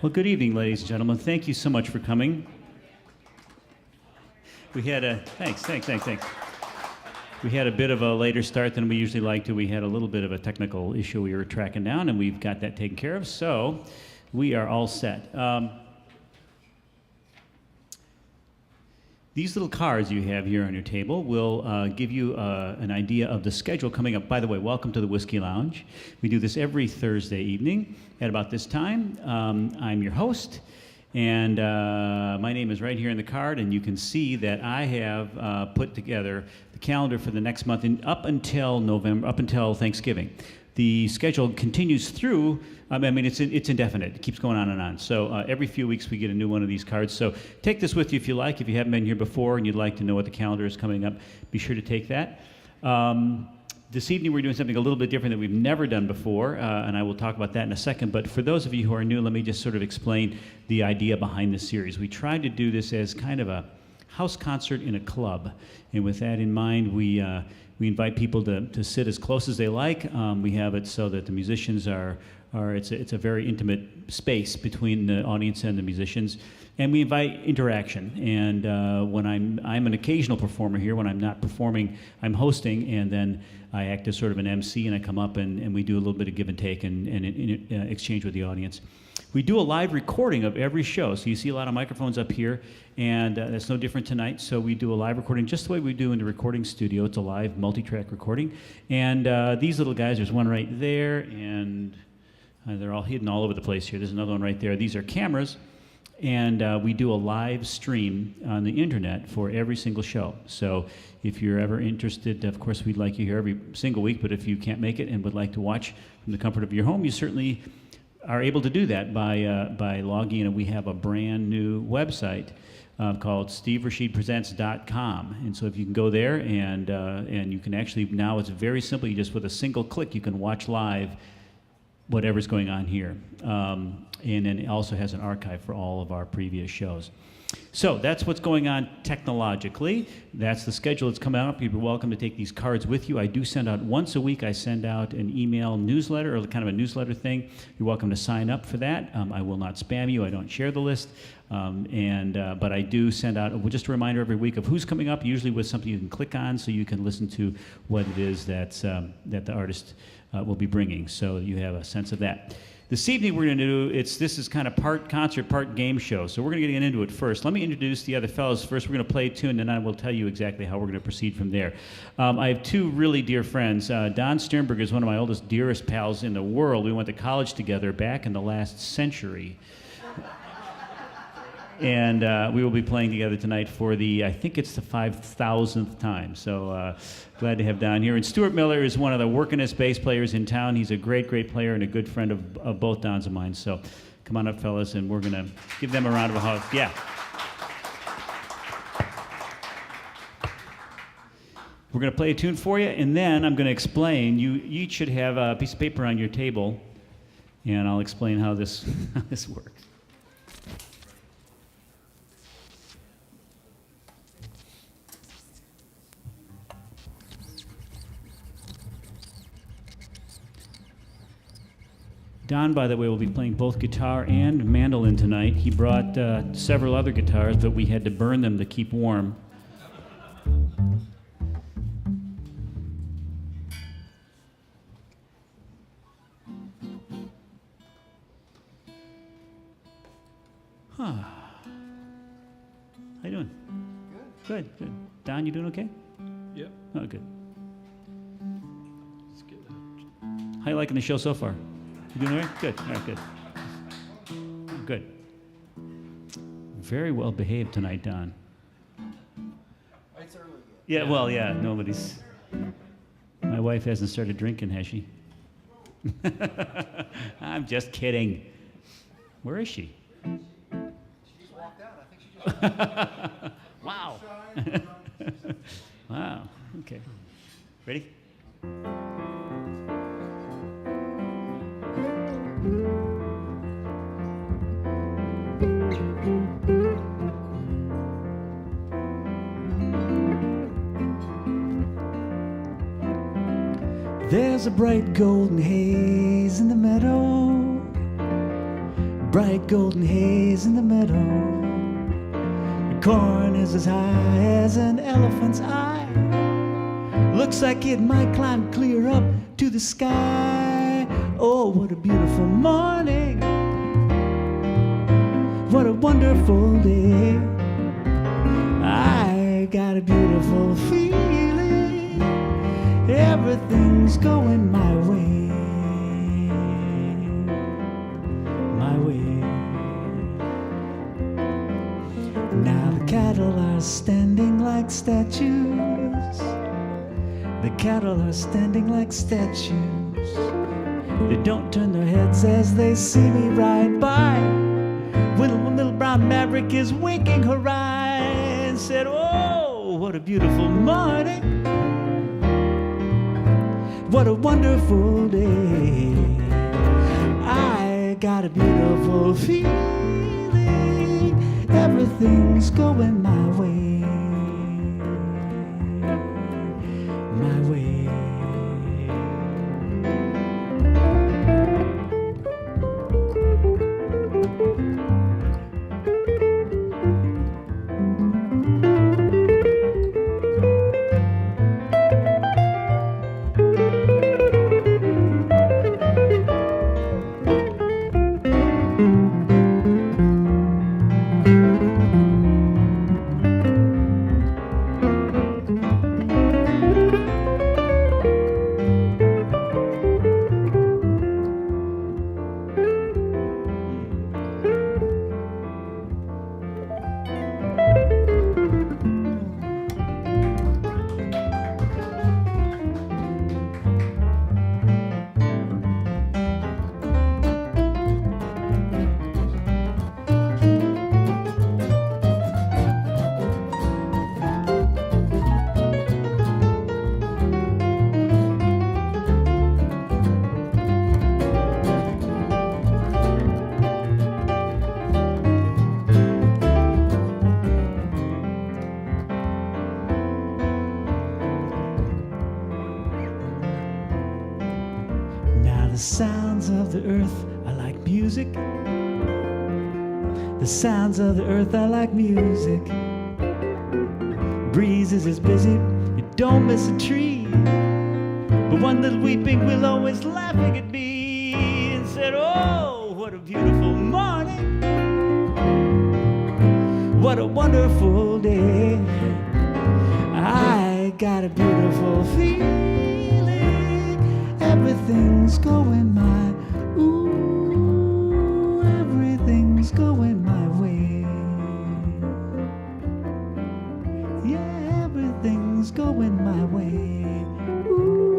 Well, good evening, ladies and gentlemen. Thank you so much for coming. We had a thanks. We had a bit of a later start than we usually like to. We had a little bit of a technical issue we were tracking down, and we've got that taken care of. So we are all set. These little cards you have here on your table will give you an idea of the schedule coming up. By the way, welcome to the Whiskey Lounge. We do this every Thursday evening at about this time. I'm your host, and my name is right here in the card, and you can see that I have put together the calendar for the next month up until November, up until Thanksgiving. The schedule continues through, it's indefinite. It keeps going on and on. So every few weeks we get a new one of these cards. So take this with you if you like. If you haven't been here before and you'd like to know what the calendar is coming up, be sure to take that. This evening we're doing something a little bit different that we've never done before, and I will talk about that in a second. But for those of you who are new, let me just sort of explain the idea behind this series. We tried to do this as kind of a house concert in a club. And with that in mind, we invite people to sit as close as they like. We have it so that the musicians it's a very intimate space between the audience and the musicians. And we invite interaction. And when I'm an occasional performer here. When I'm not performing, I'm hosting, and then I act as sort of an MC, and I come up and we do a little bit of give and take and exchange with the audience. We do a live recording of every show, so you see a lot of microphones up here, and that's no different tonight. So we do a live recording just the way we do in the recording studio. It's a live multi-track recording. And these little guys, there's one right there, and they're all hidden all over the place here. There's another one right there. These are cameras, and we do a live stream on the internet for every single show. So if you're ever interested, of course, we'd like you here every single week, but if you can't make it and would like to watch from the comfort of your home, you certainly are able to do that by logging in. And we have a brand new website called steverashidpresents.com. And so if you can go there and you can actually, now it's very simple. You just, with a single click, you can watch live whatever's going on here. And then it also has an archive for all of our previous shows. So that's what's going on technologically. That's the schedule that's coming up. You're welcome to take these cards with you. I do send out once a week. I send out an email newsletter, or kind of a newsletter thing. You're welcome to sign up for that. I will not spam you. I don't share the list. But I do send out just a reminder every week of who's coming up, usually with something you can click on so you can listen to what it is that the artist will be bringing, so you have a sense of that. This evening we're going to do, this is kind of part concert, part game show, so we're going to get into it first. Let me introduce the other fellows first. We're going to play a tune, and I will tell you exactly how we're going to proceed from there. I have two really dear friends. Don Stiernberg is one of my oldest, dearest pals in the world. We went to college together back in the last century. And we will be playing together tonight for I think it's the 5,000th time. So glad to have Don here. And Stewart Miller is one of the working-est bass players in town. He's a great, great player and a good friend of both Don's and mine. So come on up, fellas, and we're going to give them a round of applause. Yeah. We're going to play a tune for you, and then I'm going to explain. You each should have a piece of paper on your table, and I'll explain how this works. Don, by the way, will be playing both guitar and mandolin tonight. He brought several other guitars, but we had to burn them to keep warm. How you doing? Good. Good. Don, you doing okay? Yep. Oh, good. How you liking the show so far? You doing all right? Good. All right, good. Good. Very well behaved tonight, Don. It's early Yeah, yet. well, yeah, nobody's... My wife hasn't started drinking, has she? I'm just kidding. Where is she? She just walked out. I think she just... Wow. Wow. Okay. Ready? There's a bright golden haze in the meadow, bright golden haze in the meadow. The corn is as high as an elephant's eye. Looks like it might climb clear up to the sky. Oh, what a beautiful morning. What a wonderful day. I got a beautiful feeling. Everything's going my way. My way. Now the cattle are standing like statues. The cattle are standing like statues. They don't turn their heads as they see me ride by. When a little brown maverick is winking her eye and said, oh, what a beautiful morning. What a wonderful day. I got a beautiful feeling. Everything's going my way. My way. The sounds of the earth are like music. The sounds of the earth are like music. Breezes is busy, you don't miss a tree. But one little weeping willow is laughing at me and said, oh, what a beautiful morning. What a wonderful day. I got a beautiful feeling. Everything's going my, ooh, everything's going my way. Yeah, everything's going my way. Ooh.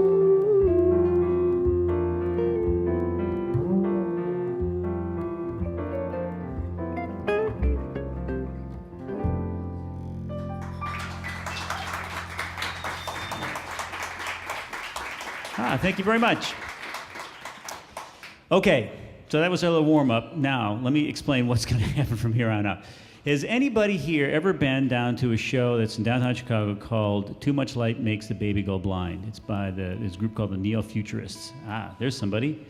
Thank you very much. Okay, so that was our little warm-up. Now, let me explain what's going to happen from here on out. Has anybody here ever been down to a show that's in downtown Chicago called Too Much Light Makes the Baby Go Blind? It's by this group called the Neo-Futurists. Ah, there's somebody.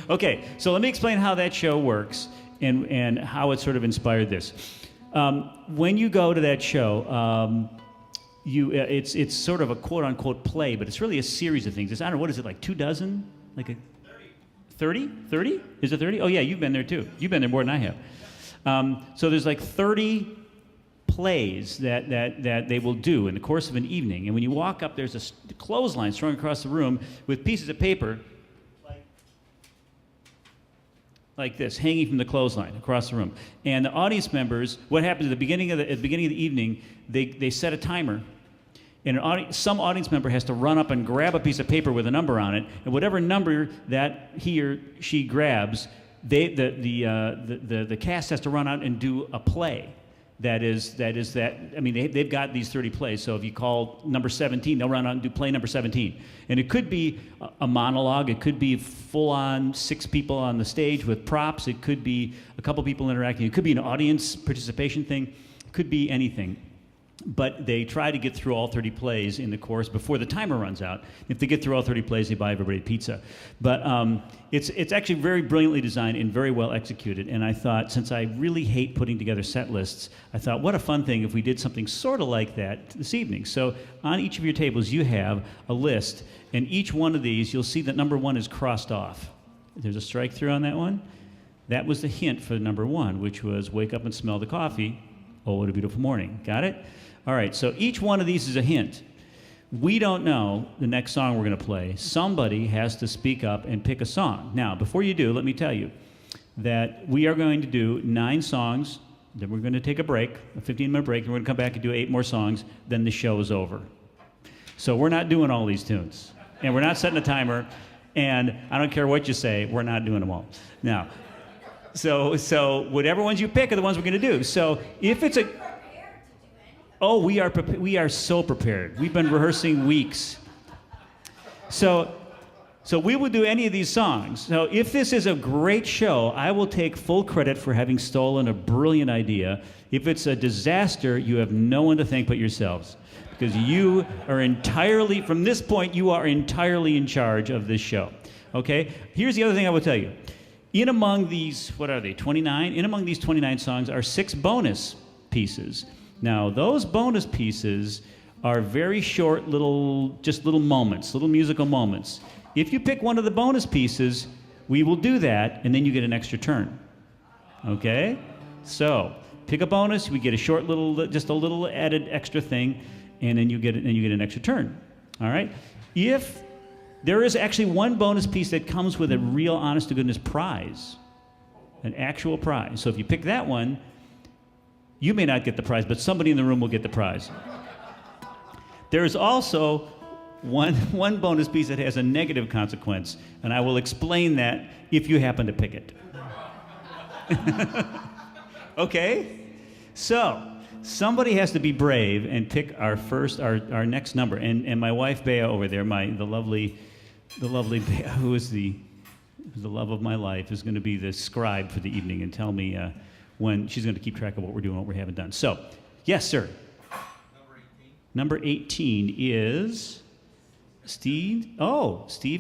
Okay, so let me explain how that show works and how it sort of inspired this. When you go to that show, it's sort of a quote-unquote play, but it's really a series of things. It's, I don't know, what is it, like 24? Like a 30? 30? Is it 30? Oh, yeah, you've been there, too. You've been there more than I have. So there's like 30 plays that they will do in the course of an evening. And when you walk up, there's a clothesline strung across the room with pieces of paper like this, hanging from the clothesline across the room. And the audience members, what happens at the beginning of the evening, they set a timer. And some audience member has to run up and grab a piece of paper with a number on it, and whatever number that he or she grabs, the cast has to run out and do a play. They've got these 30 plays, so if you call number 17, they'll run out and do play number 17. And it could be a monologue, it could be full-on 6 people on the stage with props, it could be a couple people interacting, it could be an audience participation thing, it could be anything. but they try to get through all 30 plays in the course before the timer runs out. If they get through all 30 plays, they buy everybody pizza. But it's actually very brilliantly designed and very well executed. And I thought, since I really hate putting together set lists, I thought, what a fun thing if we did something sort of like that this evening. So on each of your tables, you have a list, and each one of these, you'll see that number 1 is crossed off. There's a strike through on that one. That was the hint for number 1, which was wake up and smell the coffee. Oh, what a beautiful morning. Got it? All right, so each one of these is a hint. We don't know the next song we're going to play. Somebody has to speak up and pick a song. Now, before you do, let me tell you that we are going to do 9 songs, then we're going to take a break, a 15-minute break, and we're going to come back and do 8 more songs, then the show is over. So we're not doing all these tunes, and we're not setting a timer, and I don't care what you say, we're not doing them all. Now, so whatever ones you pick are the ones we're going to do. So if it's a... Oh, we are so prepared. We've been rehearsing weeks. So we will do any of these songs. So if this is a great show, I will take full credit for having stolen a brilliant idea. If it's a disaster, you have no one to thank but yourselves. Because you are entirely, from this point, you are entirely in charge of this show. Okay? Here's the other thing I will tell you. In among these, what are they, 29? In among these 29 songs are 6 bonus pieces. Now, those bonus pieces are very short little moments, little musical moments. If you pick one of the bonus pieces, we will do that, and then you get an extra turn. Okay? So, pick a bonus, we get a short little, just a little added extra thing, and then you get an extra turn. All right? If there is actually one bonus piece that comes with a real honest-to-goodness prize, an actual prize. So if you pick that one, you may not get the prize, but somebody in the room will get the prize. There is also one bonus piece that has a negative consequence, and I will explain that if you happen to pick it. Okay? So, somebody has to be brave and pick our next number. And my wife Bea over there, the lovely Bea, who is the love of my life, is going to be the scribe for the evening and tell me when she's going to keep track of what we're doing, what we haven't done. So, yes, sir. Number 18 is Steve,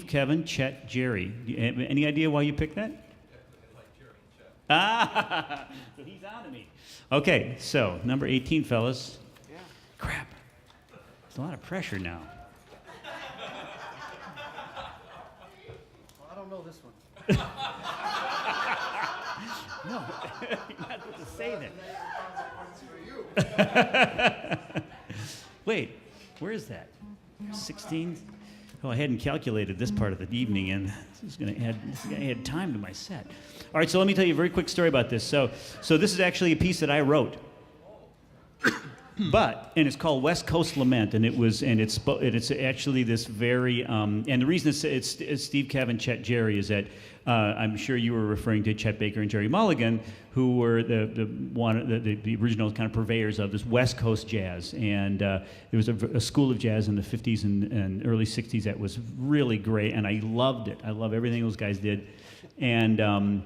Kevin, Chet, Jerry. Any idea why you picked that? Ah, so he's on to me. Okay, so number 18, fellas. Yeah. Crap. There's a lot of pressure now. Well, I don't know this one. No, you're not supposed to say that. Wait, where is that? 16? Oh, I hadn't calculated this part of the evening, and this is going to add time to my set. All right, so let me tell you a very quick story about this. So this is actually a piece that I wrote, and it's called West Coast Lament, and it's actually this very and the reason it's Steve, Kevin, Chet, Jerry is that I'm sure you were referring to Chet Baker and Jerry Mulligan, who were the original kind of purveyors of this West Coast jazz. And there was a school of jazz in the 50s and early 60s that was really great, and I loved it. I love everything those guys did. And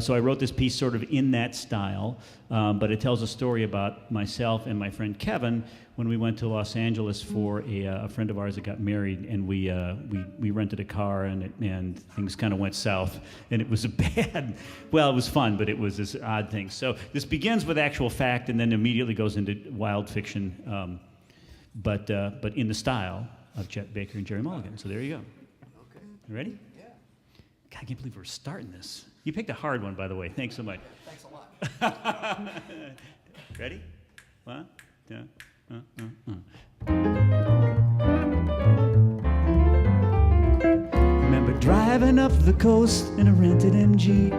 so I wrote this piece sort of in that style, but it tells a story about myself and my friend Kevin when we went to Los Angeles for a friend of ours that got married, and we rented a car, and things kind of went south, and it was it was fun, but it was this odd thing. So this begins with actual fact, and then immediately goes into wild fiction, but in the style of Chet Baker and Jerry Mulligan. So there you go. Okay. You ready? Yeah. God, I can't believe we're starting this. You picked a hard one, by the way. Thanks so much. Thanks a lot. Ready? 1, 2, Remember driving up the coast in a rented MG.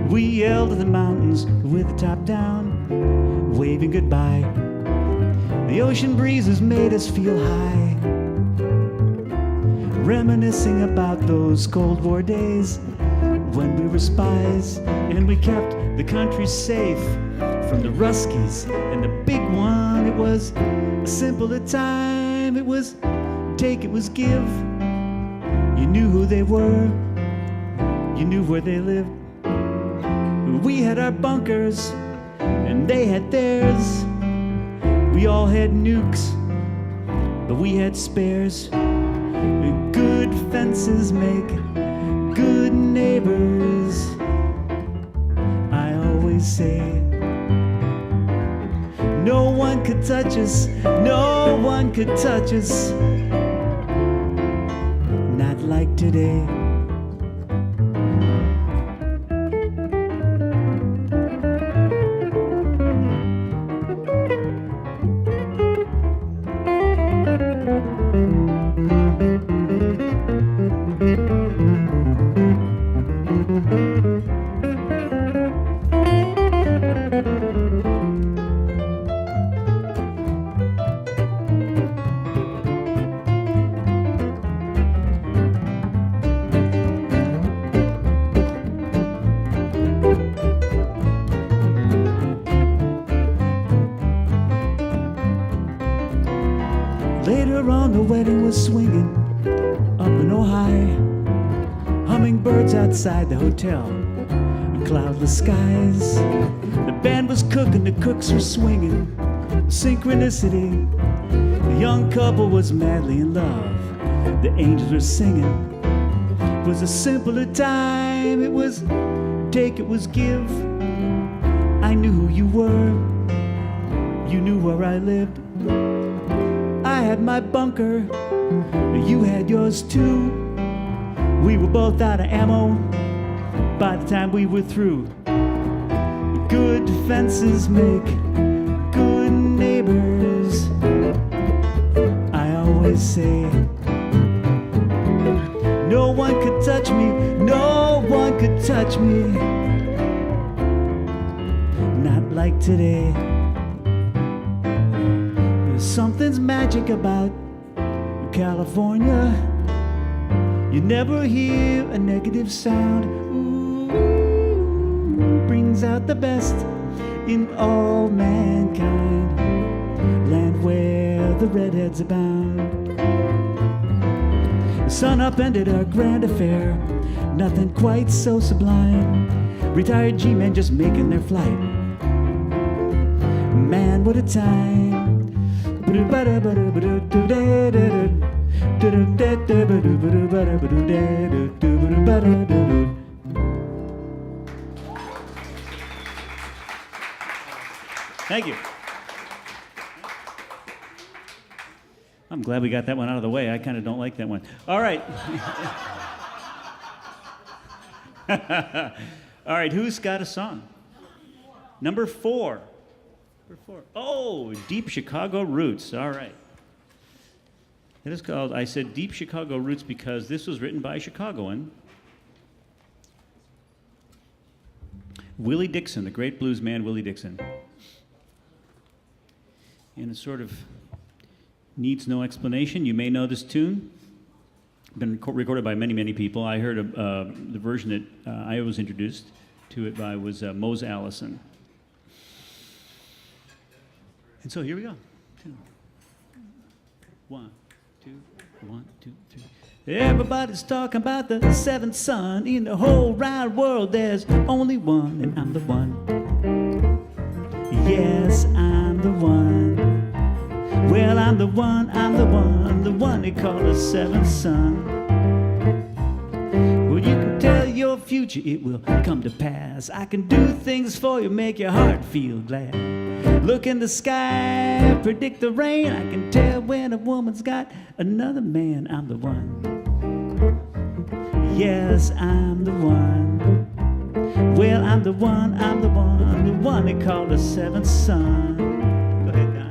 We yelled at the mountains with the top down, waving goodbye. The ocean breezes made us feel high, reminiscing about those Cold War days when we were spies and we kept the country safe from the Ruskies and the big one. It was a simpler time. It was take, it was give. You knew who they were. You knew where they lived. We had our bunkers and they had theirs. We all had nukes, but we had spares. Good fences make good neighbors, I always say. No one could touch us, no one could touch us, not like today. Later on, the wedding was swinging up in Ohio. Hummingbirds outside the hotel, and cloudless skies. The band was cooking, the cooks were swinging. Synchronicity, the young couple was madly in love. The angels were singing. It was a simpler time. It was take, it was give. I knew who you were. You knew where I lived. I had my bunker, you had yours too. We were both out of ammo by the time we were through. Good fences make good neighbors, I always say. No one could touch me, no one could touch me, not like today. Something's magic about California. You never hear a negative sound. Ooh, brings out the best in all mankind. Land where the redheads abound. The sun upended our grand affair. Nothing quite so sublime. Retired G-men just making their flight. Man, what a time. Thank you. I'm glad we got that one out of the way. I kind of don't like that one. All right. All right, who's got a song? Number 4. Oh, Deep Chicago Roots. All right. It is called, I said Deep Chicago Roots because this was written by a Chicagoan. Willie Dixon, the great blues man Willie Dixon. And it sort of needs no explanation. You may know this tune. Been recorded by many, many people. I heard the version that I was introduced to it by was Mose Allison. And so here we go. 1, 2, 1, 2, 3. Everybody's talking about the seventh son. In the whole wide world, there's only one, and I'm the one. Yes, I'm the one. Well, I'm the one the one they call the seventh son. Well, you can tell your future, it will come to pass. I can do things for you, make your heart feel glad. Look in the sky, predict the rain. I can tell when a woman's got another man. I'm the one. Yes, I'm the one. Well, I'm the one they call the seventh son. Go ahead, Don.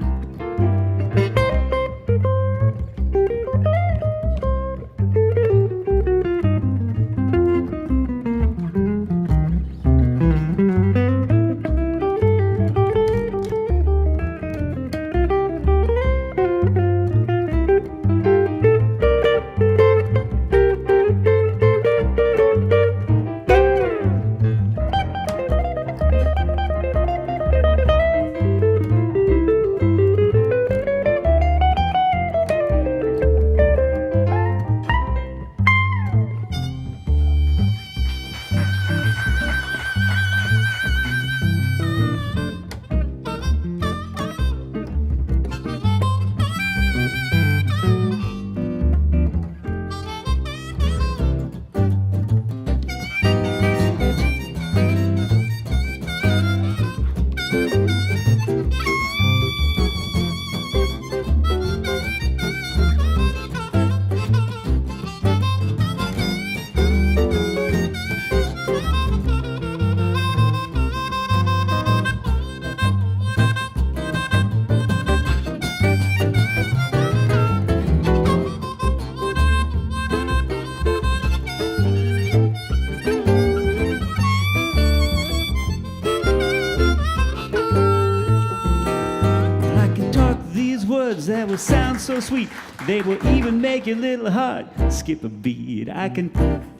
so sweet. They will even make your little heart skip a beat. I can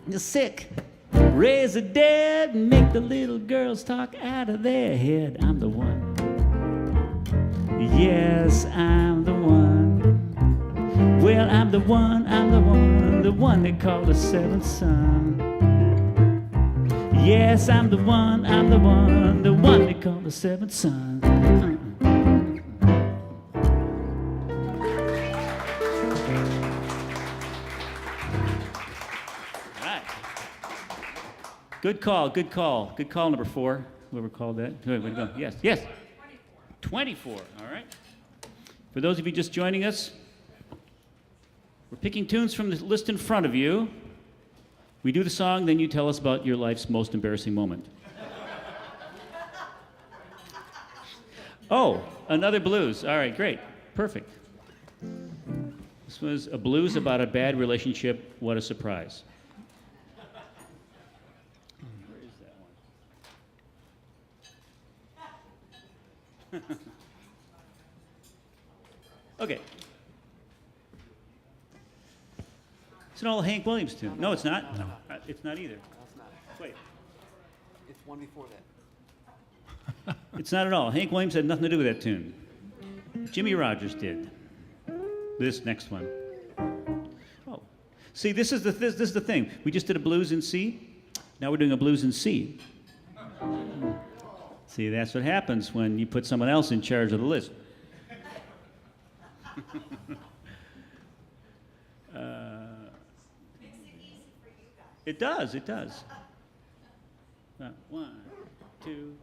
the sick, raise the dead, make the little girls talk out of their head. I'm the one. Yes, I'm the one. Well, I'm the one they call the seventh son. Yes, I'm the one they call the seventh son. All right. Good call, good call. Good call, number 4. Whoever called that. Way to go. Yes, yes. 24, all right. For those of you just joining us, we're picking tunes from the list in front of you. We do the song, then you tell us about your life's most embarrassing moment. Oh, another blues. All right, great. Perfect. This was a blues about a bad relationship. What a surprise. Where is that one? Okay. It's an old Hank Williams tune. No, it's not. No. It's not either. No, it's not. Wait. It's one before that. It's not at all. Hank Williams had nothing to do with that tune. Jimmy Rogers did. This next one. Oh. See, this is the thing. We just did a blues in C. Now we're doing a blues in C. See, that's what happens when you put someone else in charge of the list. It does, it does. 1, 2,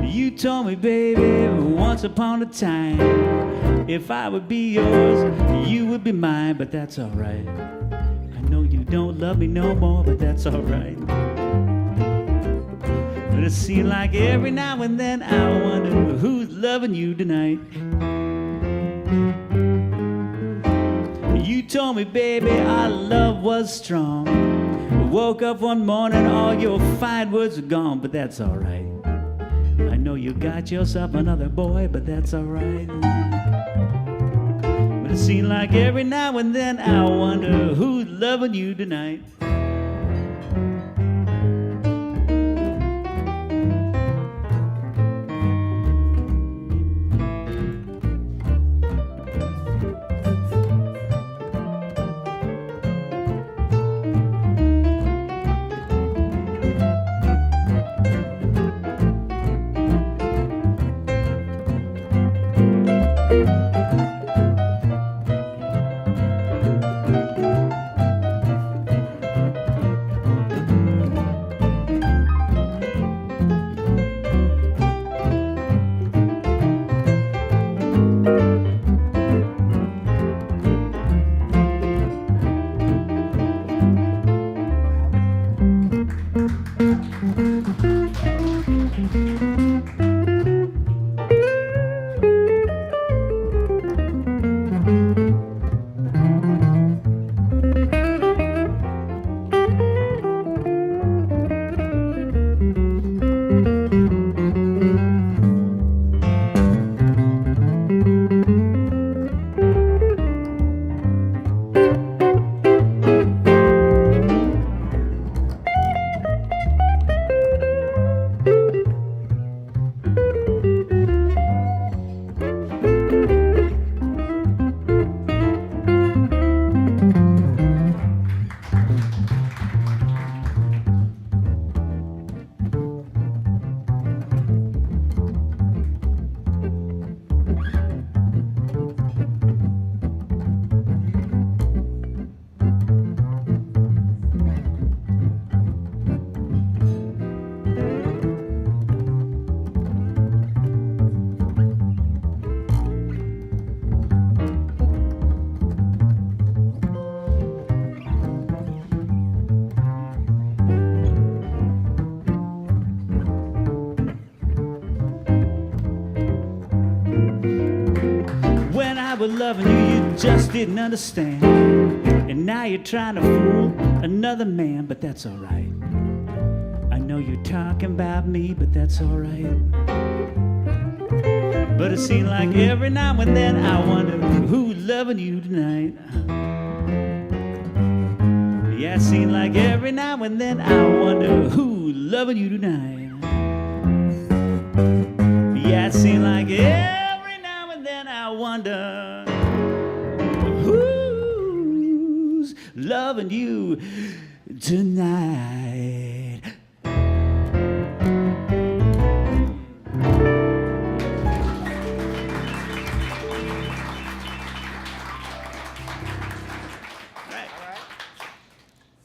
You told me, baby, once upon a time, if I would be yours, you would be mine, but that's all right. I know you don't love me no more, but that's all right. But it seems like every now and then I wonder who's loving you tonight. You told me, baby, our love was strong. Woke up one morning, all your fine words are gone, but that's all right. I know you got yourself another boy, but that's all right. But it seems like every now and then I wonder who's loving you tonight. was loving you, you just didn't understand. And now you're trying to fool another man, but that's all right. I know you're talking about me, but that's all right. But it seems like every now and then I wonder who's loving you tonight. Yeah, it seems like every now and then I wonder who's loving you tonight. Yeah, it seems like every now and then I wonder who's loving you tonight.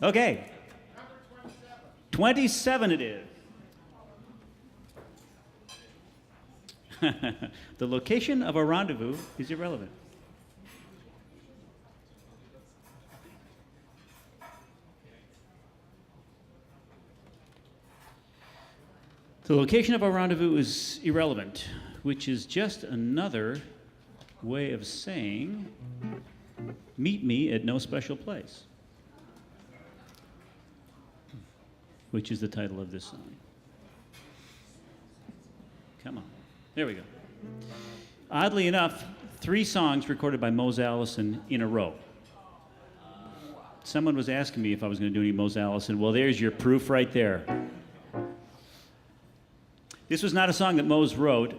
Okay. 27 it is. The location of a rendezvous is irrelevant. The location of a rendezvous is irrelevant, which is just another way of saying, meet me at no special place, which is the title of this song. Come on. There we go. Oddly enough, 3 songs recorded by Mose Allison in a row. Someone was asking me if I was going to do any Mose Allison. Well, there's your proof right there. This was not a song that Mose wrote.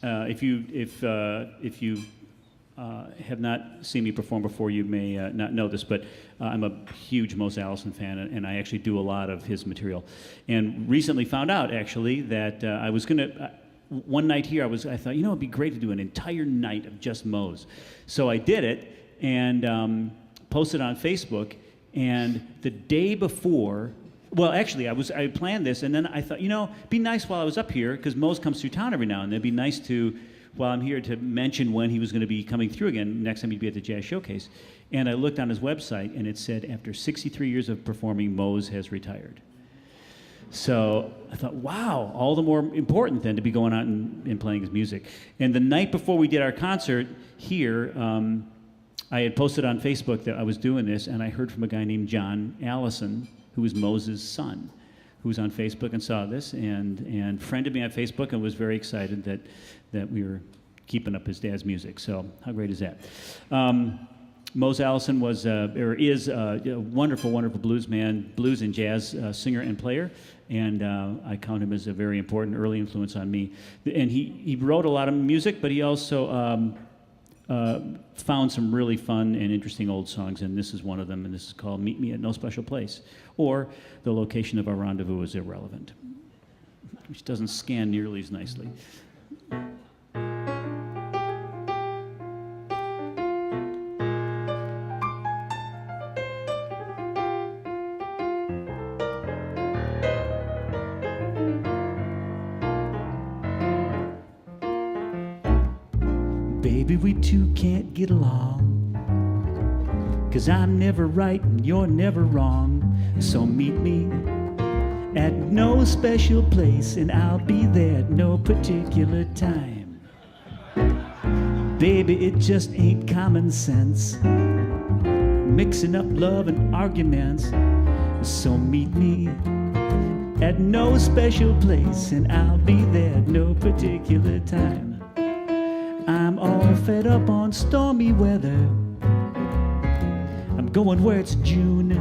If you have not seen me perform before, you may not know this, but I'm a huge Mose Allison fan, and I actually do a lot of his material. And recently found out, actually, that I was going to, one night here, I thought, you know, it'd be great to do an entire night of just Mose. So I did it, and posted on Facebook, and the day before, well, actually, I planned this, and then I thought, you know, it'd be nice while I was up here, because Mose comes through town every now and then, it'd be nice to, while I'm here, to mention when he was going to be coming through again, next time he'd be at the Jazz Showcase. And I looked on his website, and it said, after 63 years of performing, Mose has retired. So I thought, wow, all the more important then to be going out and playing his music. And the night before we did our concert here, I had posted on Facebook that I was doing this, and I heard from a guy named John Allison, who was Mose's son, who was on Facebook and saw this, and friended me on Facebook and was very excited that we were keeping up his dad's music. So how great is that? Mose Allison was, or is, a wonderful, wonderful blues man, blues and jazz singer and player, and I count him as a very important early influence on me. And he wrote a lot of music, but he also found some really fun and interesting old songs, and this is one of them, and this is called Meet Me at No Special Place, or The Location of Our Rendezvous is Irrelevant, which doesn't scan nearly as nicely. Baby, we two can't get along, 'cause I'm never right and you're never wrong. So meet me at no special place, and I'll be there at no particular time. Baby, it just ain't common sense, mixing up love and arguments. So meet me at no special place, and I'll be there at no particular time. I'm all fed up on stormy weather, I'm going where it's June.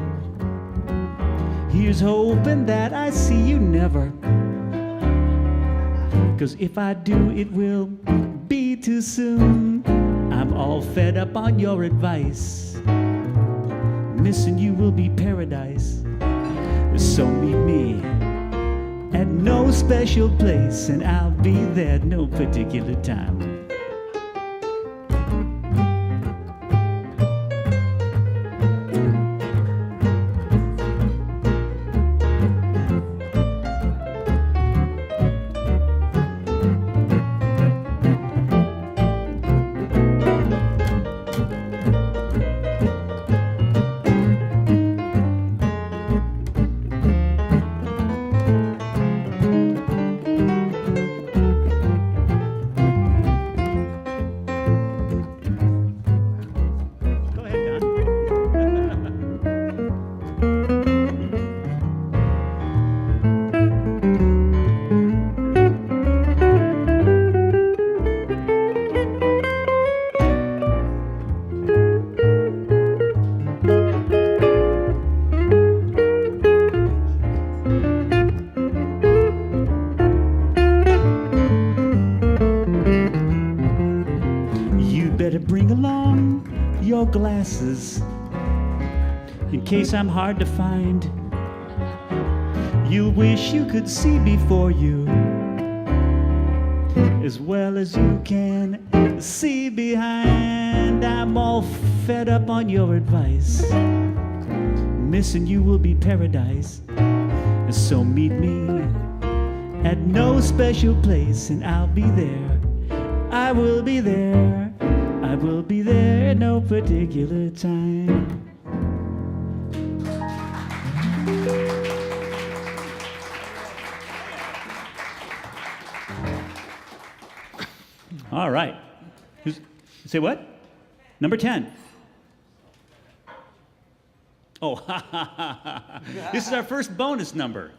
Here's hoping that I see you never, 'cause if I do, it will be too soon. I'm all fed up on your advice, missing you will be paradise. So meet me at no special place, and I'll be there at no particular time. better bring along your glasses in case I'm hard to find. You'll wish you could see before you as well as you can see behind. I'm all fed up on your advice. Missing you will be paradise. So meet me at no special place, and I'll be there. I will be there. I will be there at no particular time. All right. Say what? Number 10. Oh, this is our first bonus number.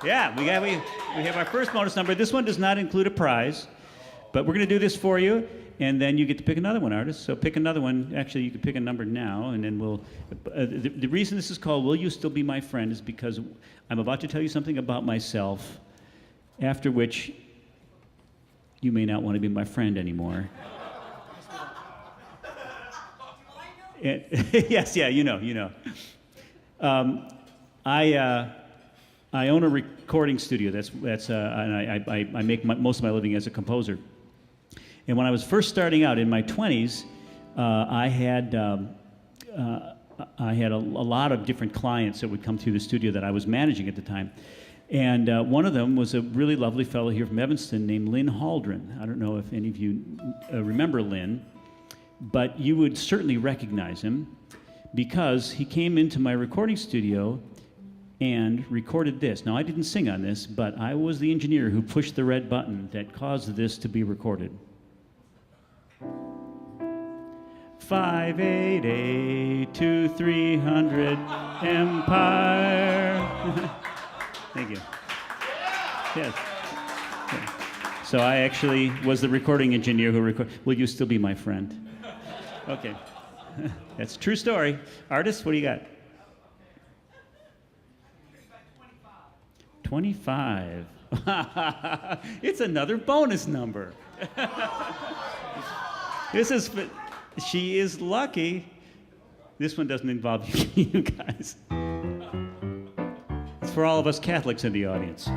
Yeah, we have our first bonus number. This one does not include a prize, but we're going to do this for you, and then you get to pick another one, artist. So pick another one. Actually, you can pick a number now, and then we'll... the reason this is called Will You Still Be My Friend is because I'm about to tell you something about myself, after which you may not want to be my friend anymore. Yes, yeah, you know. I own a recording studio. And I make most of my living as a composer. And when I was first starting out in my 20s, I had a lot of different clients that would come through the studio that I was managing at the time. And one of them was a really lovely fellow here from Evanston named Lynn Haldren. I don't know if any of you remember Lynn, but you would certainly recognize him because he came into my recording studio and recorded this. Now, I didn't sing on this, but I was the engineer who pushed the red button that caused this to be recorded. 588-2300 Empire. Thank you. Yes. Yeah. So I actually was the recording engineer who recorded. Will you still be my friend? Okay. That's a true story. Artist, what do you got? 25. It's another bonus number. She is lucky. This one doesn't involve you guys. It's for all of us Catholics in the audience.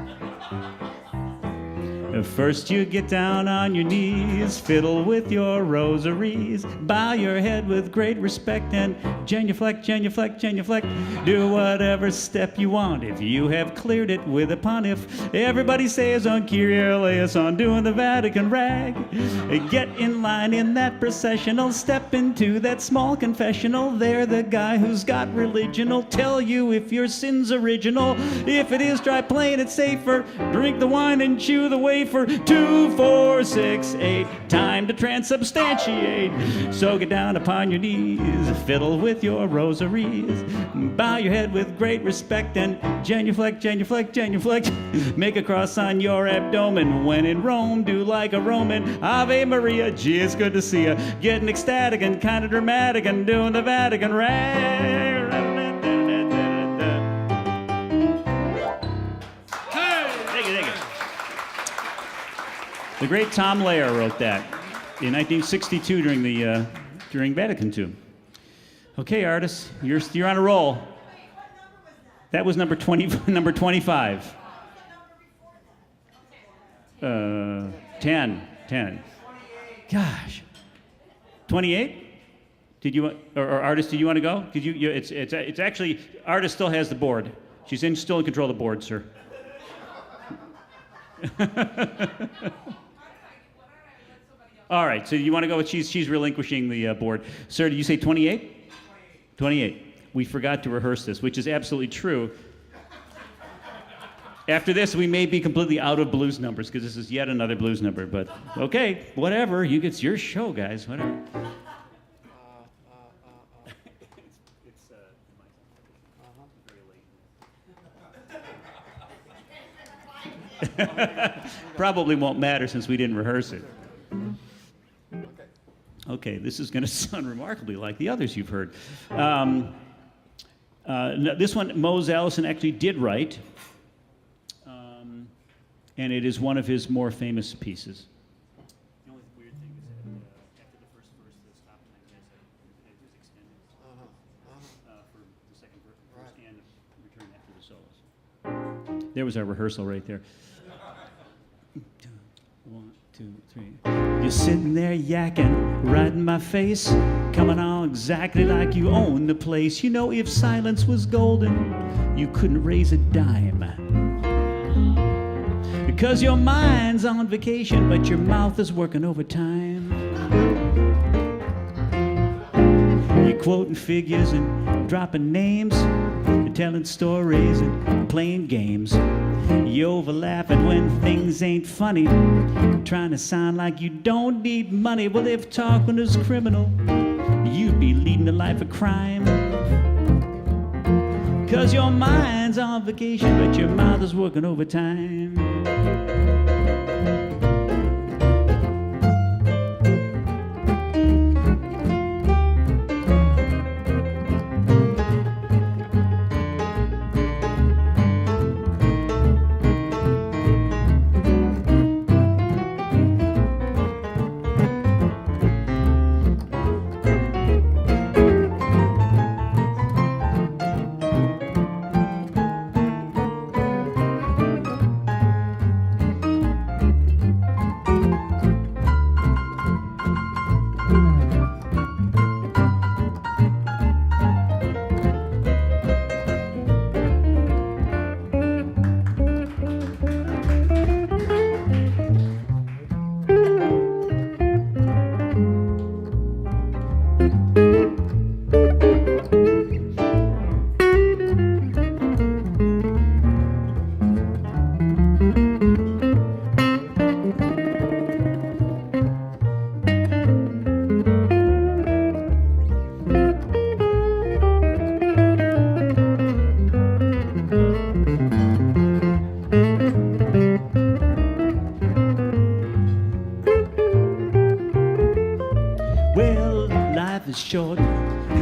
First you get down on your knees, fiddle with your rosaries, bow your head with great respect and genuflect, genuflect, genuflect. Do whatever step you want if you have cleared it with a pontiff. Everybody says on Kyrie eleison, doing the Vatican rag. Get in line in that processional, step into that small confessional. There the guy who's got religion'll tell you if your sin's original. If it is, try playing it safer. Drink the wine and chew the wafer. 2, 4, 6, 8. Time to transubstantiate. So get down upon your knees, fiddle with your rosaries, bow your head with great respect and genuflect, genuflect, genuflect. Make a cross on your abdomen. When in Rome, do like a Roman. Ave Maria, gee, it's good to see ya. Getting ecstatic and kind of dramatic and doing the Vatican rag. The great Tom Lehrer wrote that in 1962 during Vatican II. Okay, artists, you're on a roll. That was number 25. 10. Gosh. 28? Did you or artist? Did you want to go? Did you? It's actually artist still has the board. She's still in control of the board, sir. All right, so you want to go with she's relinquishing the board. Sir, did you say 28? 28. We forgot to rehearse this, which is absolutely true. After this, we may be completely out of blues numbers because this is yet another blues number. But okay, whatever. It's your show, guys. Whatever. Probably won't matter since we didn't rehearse it. Okay, this is going to sound remarkably like the others you've heard. This one, Mose Allison actually did write, and it is one of his more famous pieces. The only weird thing is that after There was our rehearsal right there. 1, 2, 3. You're sitting there yakking, right in my face, coming on exactly like you own the place. You know, if silence was golden, you couldn't raise a dime. Because your mind's on vacation, but your mouth is working overtime. You're quoting figures and dropping names, you're telling stories and playing games. You overlapping when things ain't funny, trying to sound like you don't need money. Well, if talking is criminal, you'd be leading a life of crime. Cause your mind's on vacation, but your mouth is working overtime. Short,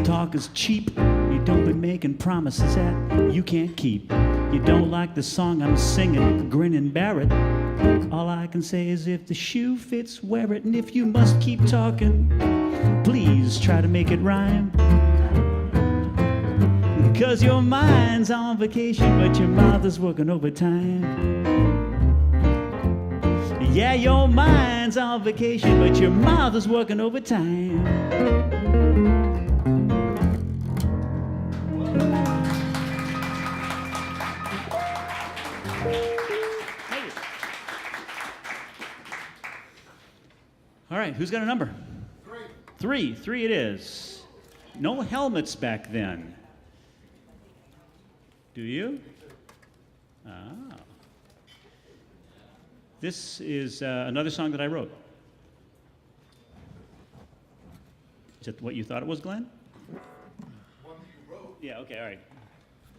talk is cheap. You don't be making promises that you can't keep. You don't like the song I'm singing, grinning Barrett. All I can say is if the shoe fits, wear it. And if you must keep talking, please try to make it rhyme. Cause your mind's on vacation, but your mouth is working overtime. Yeah, your mind's on vacation, but your mouth is working overtime. All right, who's got a number? 3. 3 it is. No helmets back then. Do you? Ah. This is another song that I wrote. Is that what you thought it was, Glenn? One that you wrote. Yeah, okay, all right.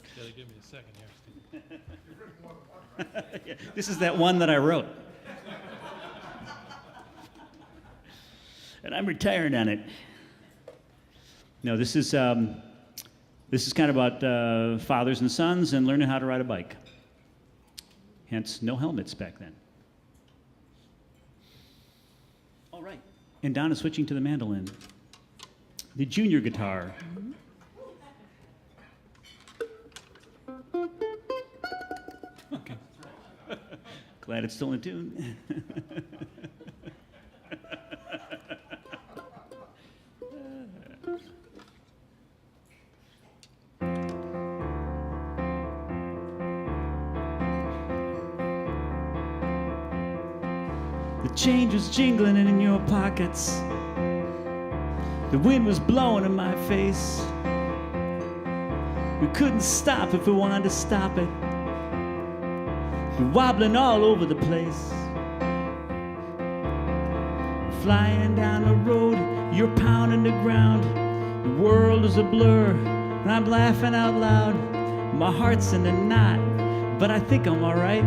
You gotta give me a second here, Steve. You've written more than one, right? Yeah, this is that one that I wrote. And I'm retired on it. No, this is kind of about fathers and sons and learning how to ride a bike. Hence, no helmets back then. All right. And Don is switching to the mandolin. The junior guitar. Okay. Glad it's still in tune. The change was jingling in your pockets. The wind was blowing in my face. We couldn't stop if we wanted to stop it. We're wobbling all over the place. Flying down the road, you're pounding the ground. The world is a blur, and I'm laughing out loud. My heart's in a knot, but I think I'm alright,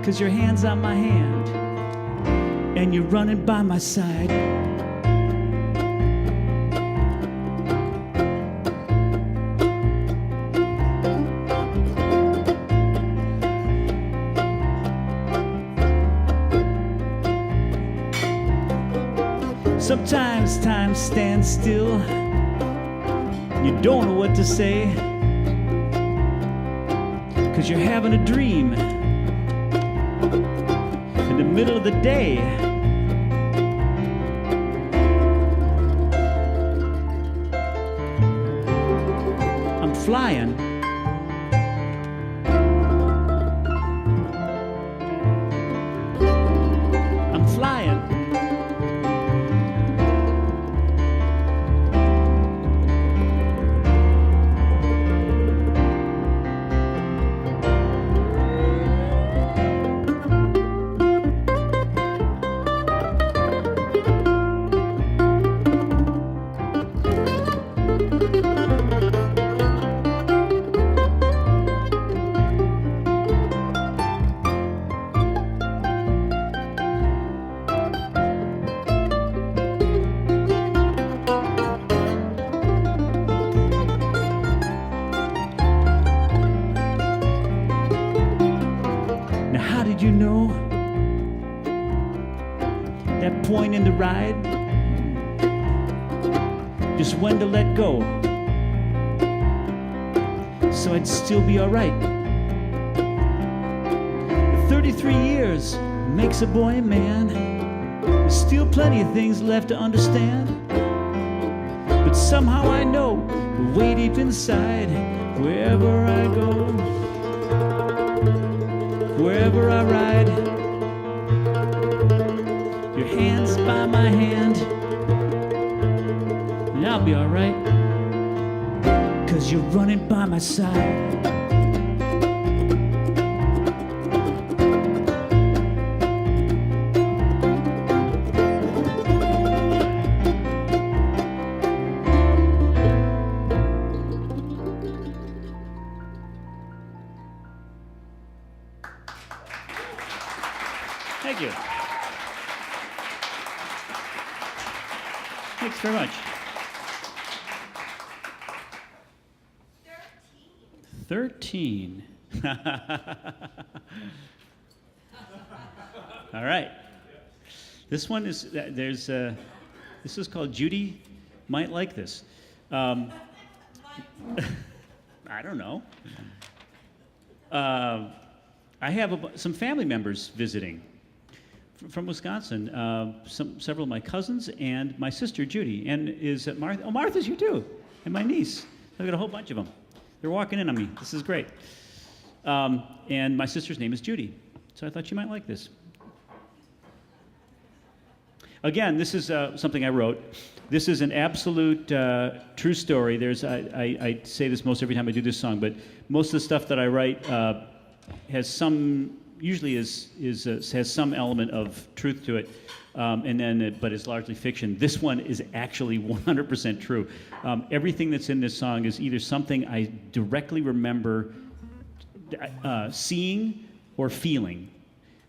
'cause your hand's on my hand, and you're running by my side. Sometimes time stands still. You don't know what to say. 'cause you're having a dream in the middle of the day. I'm flying. I'm flying. You know that point in the ride, just when to let go, so I'd still be all right. 33 years makes a boy a man. There's still plenty of things left to understand, but somehow I know, way deep inside, wherever I go, wherever I ride, your hand's by my hand, and I'll be alright, 'cause you're running by my side. Thank you. Thanks very much. 13. All right. This one is, this is called Judy Might Like This. I don't know. I have some family members visiting from Wisconsin. Several of my cousins and my sister Judy, and is Martha. Oh, Martha's here too, and my niece. I've got a whole bunch of them. They're walking in on me. This is great. And my sister's name is Judy, so I thought you might like this. Again, this is something I wrote. This is an absolute true story. I say this most every time I do this song, but most of the stuff that I write has some, usually has some element of truth to it, but it's largely fiction. This one is actually 100% true. Everything that's in this song is either something I directly remember seeing or feeling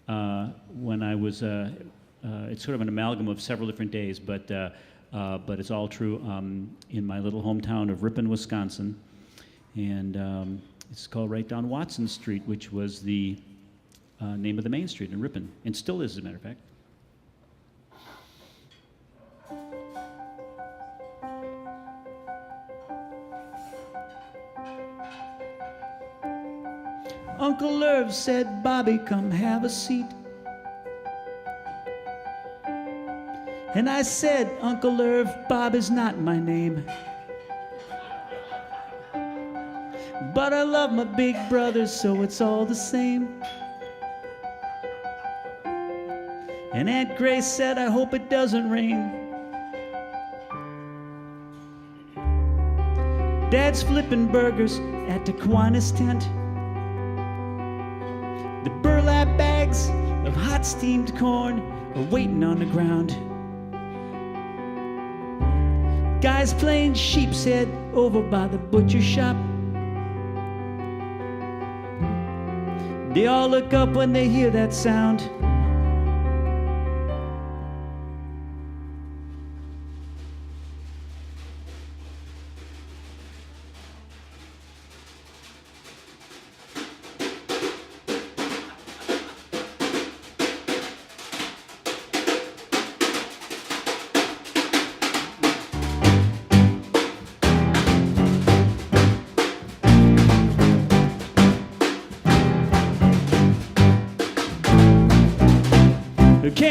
when I was. It's sort of an amalgam of several different days, but it's all true in my little hometown of Ripon, Wisconsin, and it's called right down Watson Street, which was the name of the main street in Ripon, and still is, as a matter of fact. Uncle Irv said, "Bobby, come have a seat." And I said, "Uncle Irv, Bob is not my name. But I love my big brother, so it's all the same." And Aunt Grace said, "I hope it doesn't rain." Dad's flipping burgers at the Kiwanis tent. The burlap bags of hot steamed corn are waiting on the ground. Guys playing sheep's head over by the butcher shop. They all look up when they hear that sound.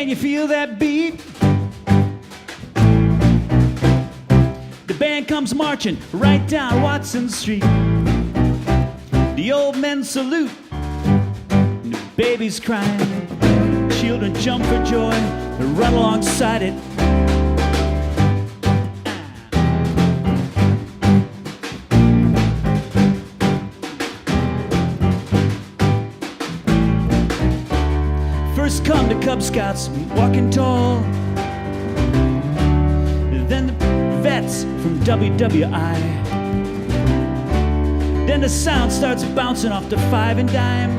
Can you feel that beat? The band comes marching right down Watson Street. The old men salute, and the babies crying. Children jump for joy and run alongside it. First come the Cub Scouts walking tall, then the vets from WWI. Then the sound starts bouncing off the five and dime,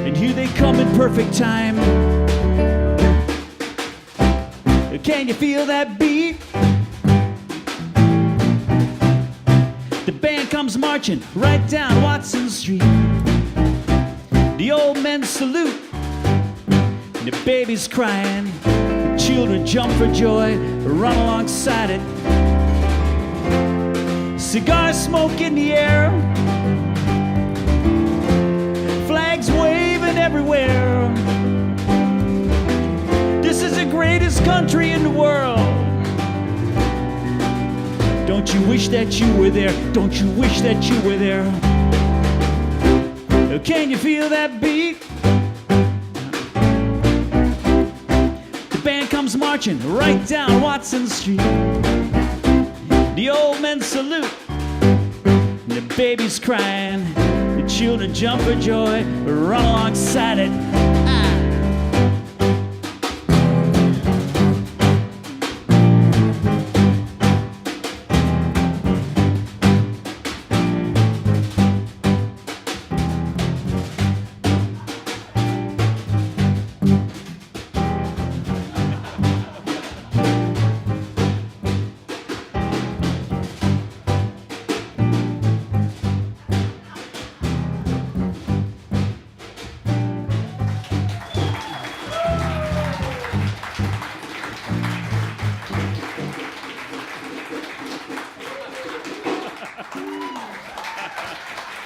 and here they come in perfect time. Can you feel that beat? The band comes marching right down Watson Street. The old men salute, and the babies crying. The children jump for joy, run alongside it. Cigar smoke in the air, flags waving everywhere. This is the greatest country in the world. Don't you wish that you were there? Don't you wish that you were there? Can you feel that beat? The band comes marching right down Watson Street. The old men salute, and the babies crying. The children jump for joy, run alongside it.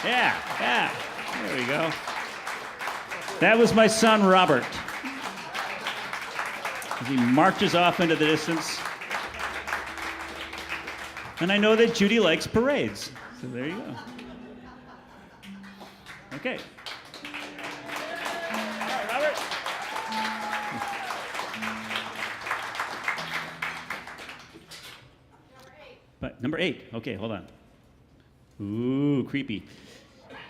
Yeah, there we go. That was my son, Robert. As he marches off into the distance. And I know that Judy likes parades. So there you go. Okay. All right, Robert. But number 8. Okay, hold on. Ooh, creepy.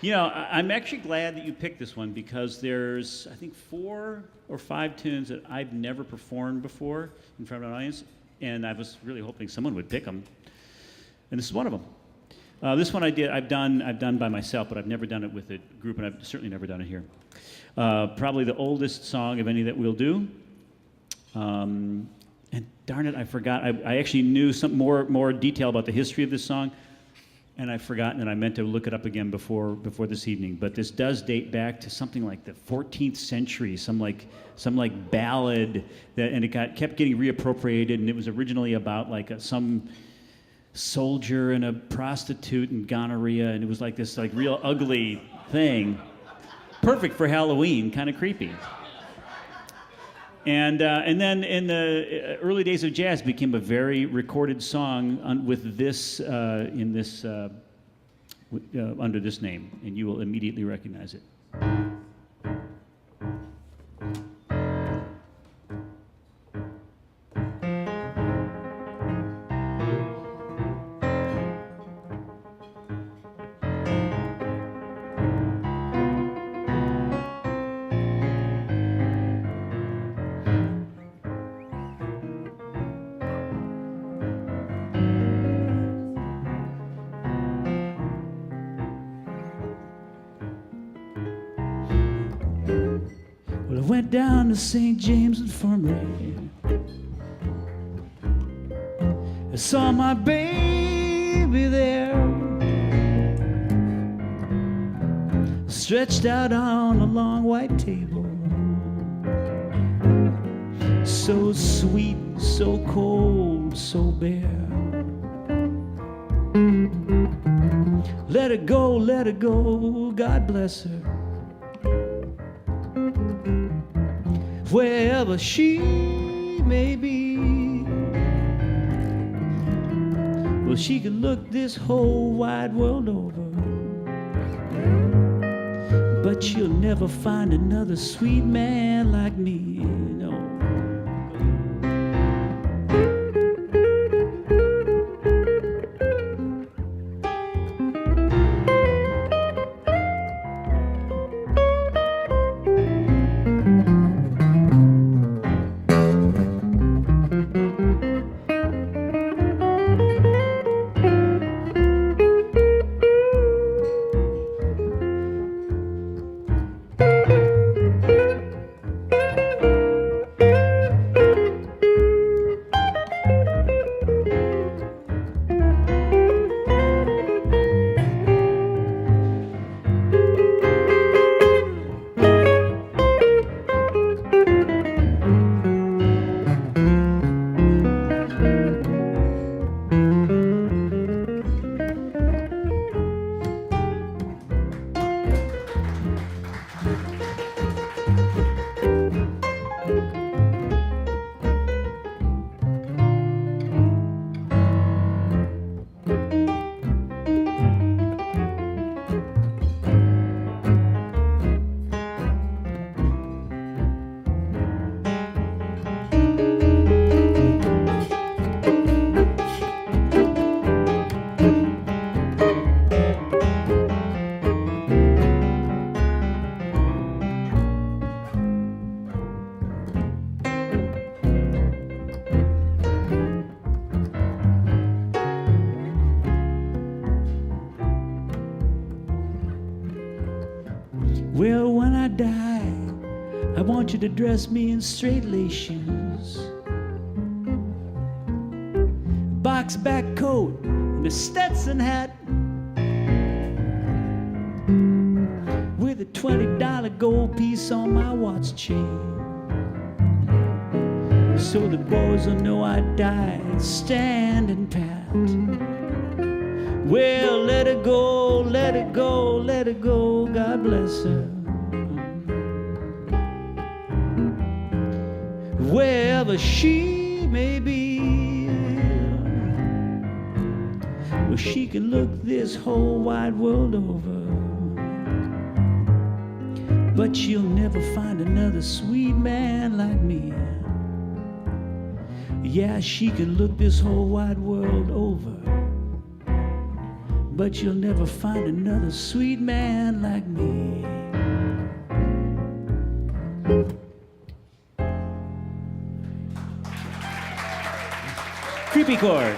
You know, I'm actually glad that you picked this one because there's, I think, 4 or 5 tunes that I've never performed before in front of an audience, and I was really hoping someone would pick them. And this is one of them. This one I've done by myself, but I've never done it with a group, and I've certainly never done it here. Probably the oldest song of any that we'll do. And darn it, I forgot. I actually knew some more detail about the history of this song. And I've forgotten, and I meant to look it up again before this evening. But this does date back to something like the 14th century, some like ballad and it kept getting reappropriated. And it was originally about like some soldier and a prostitute and gonorrhea, and it was like this like real ugly thing. Perfect for Halloween, kind of creepy. And then in the early days of jazz, it became a very recorded song with this under this name, and you will immediately recognize it. Went down to St. James Infirmary. I saw my baby there, stretched out on a long white table. So sweet, so cold, so bare. Let her go, God bless her. wherever she may be. Well, she could look this whole wide world over, but she'll never find another sweet man like me, no. Well, when I die, I want you to dress me in straight lace shoes, box back coat, and a Stetson hat with a $20 gold piece on my watch chain, so the boys will know I died standing pat. Well, let her go, let her go, let her go, God bless her. Wherever she may be, well, she can look this whole wide world over, but she'll never find another sweet man like me. Yeah, she can look this whole wide world over, but you'll never find another sweet man like me. Creepy chord.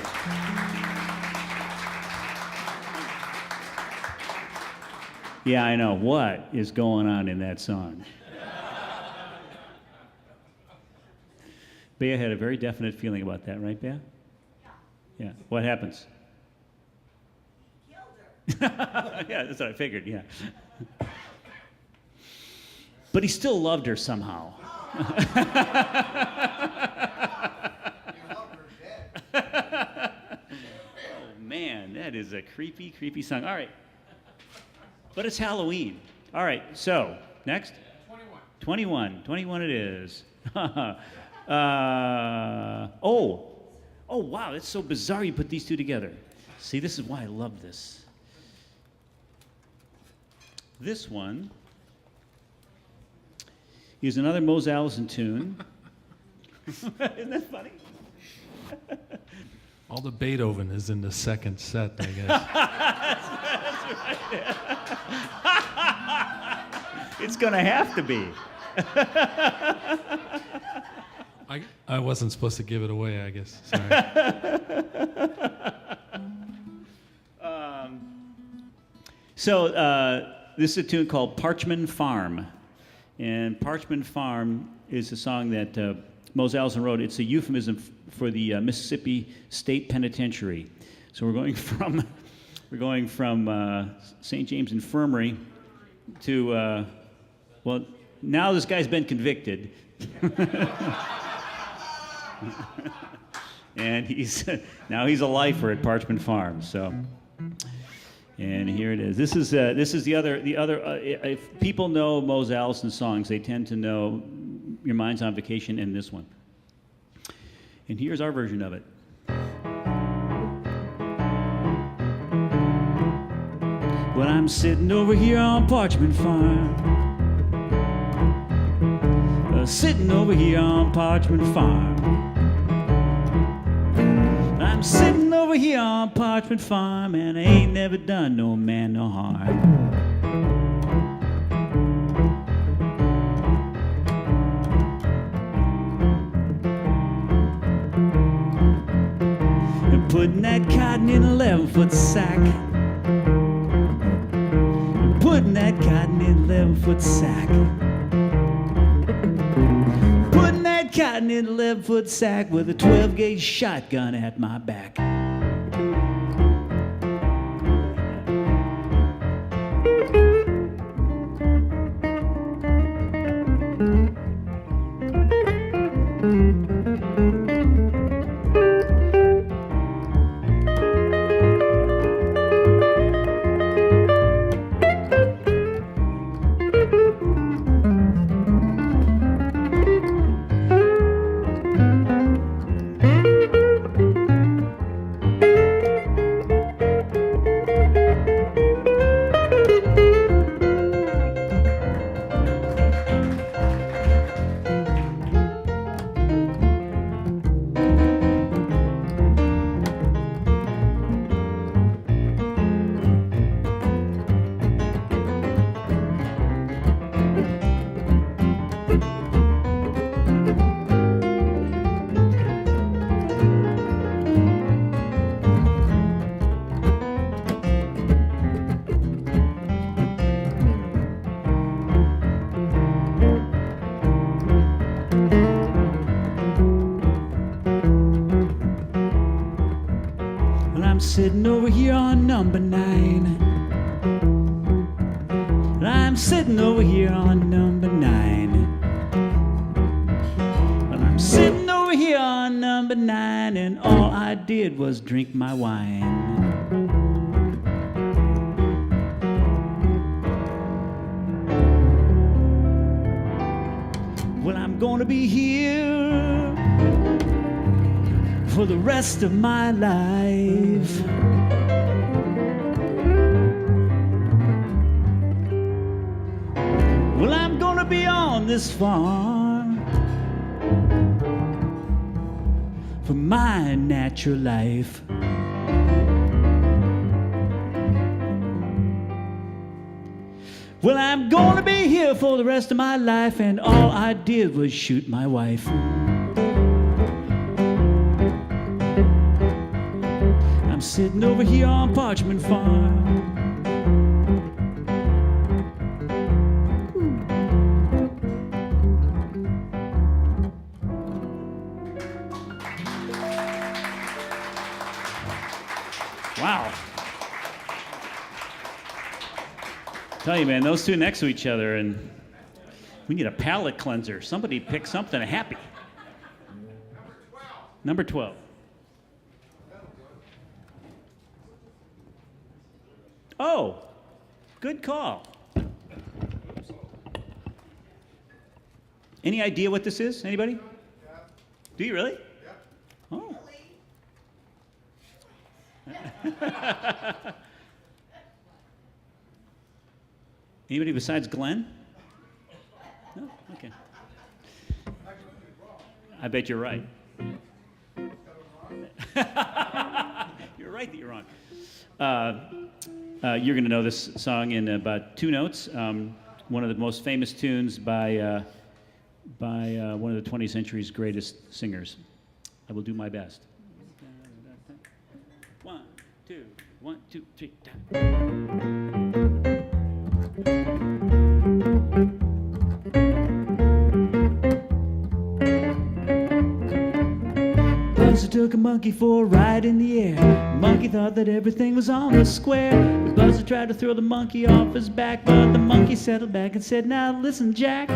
Yeah, I know. What is going on in that song? Bea had a very definite feeling about that, right, Bea? Yeah. Yeah. What happens? He killed her. Yeah, that's what I figured, yeah. But he still loved her somehow. You love her dead. Oh, man, that is a creepy, creepy song. All right. But it's Halloween. All right, so, next? 21 it is. Oh, wow, that's so bizarre you put these two together. See, this is why I love this. This one is another Mose Allison tune. Isn't that funny? All the Beethoven is in the second set, I guess. It's going to have to be. I wasn't supposed to give it away, I guess. Sorry. This is a tune called Parchman Farm. And Parchman Farm is a song that Mose Allison wrote. It's a euphemism for the Mississippi State Penitentiary. So we're going from St. James Infirmary to, well, now this guy's been convicted. And now he's a lifer at Parchman Farm. So, and here it is. This is the other. If people know Mose Allison songs, they tend to know your mind's on vacation and this one. And here's our version of it. Well, I'm sitting over here on Parchment Farm. Sitting over here on Parchment Farm. I'm sitting over here on Parchment Farm, and I ain't never done no man no harm. And putting that cotton in 11-foot sack. Putting that cotton in 11-foot sack. Putting that cotton in 11-foot sack with a 12-gauge shotgun at my back. Sitting over here on number 9. I'm sitting over here on number 9. Well, I'm sitting over here on number 9, and all I did was drink my wine. Well, I'm gonna be here for the rest of my life. Well, I'm gonna be on this farm for my natural life. Well, I'm gonna be here for the rest of my life, and all I did was shoot my wife. Sitting over here on Parchment Farm. Wow. Tell you, man, those two next to each other, and we need a palate cleanser. Somebody pick something happy. Number 12. Oh, good call. Any idea what this is? Anybody? Yeah. Do you really? Yeah. Oh. Anybody besides Glenn? No? Okay. I bet you're right. You're right that you're wrong. You're going to know this song in about 2 notes. One of the most famous tunes by one of the 20th century's greatest singers. I will do my best. 1, 2, 1, 2, 3. Buzzer took a monkey for a ride in the air. The monkey thought that everything was on the square. The buzzer tried to throw the monkey off his back, but the monkey settled back and said, "Now listen, Jack,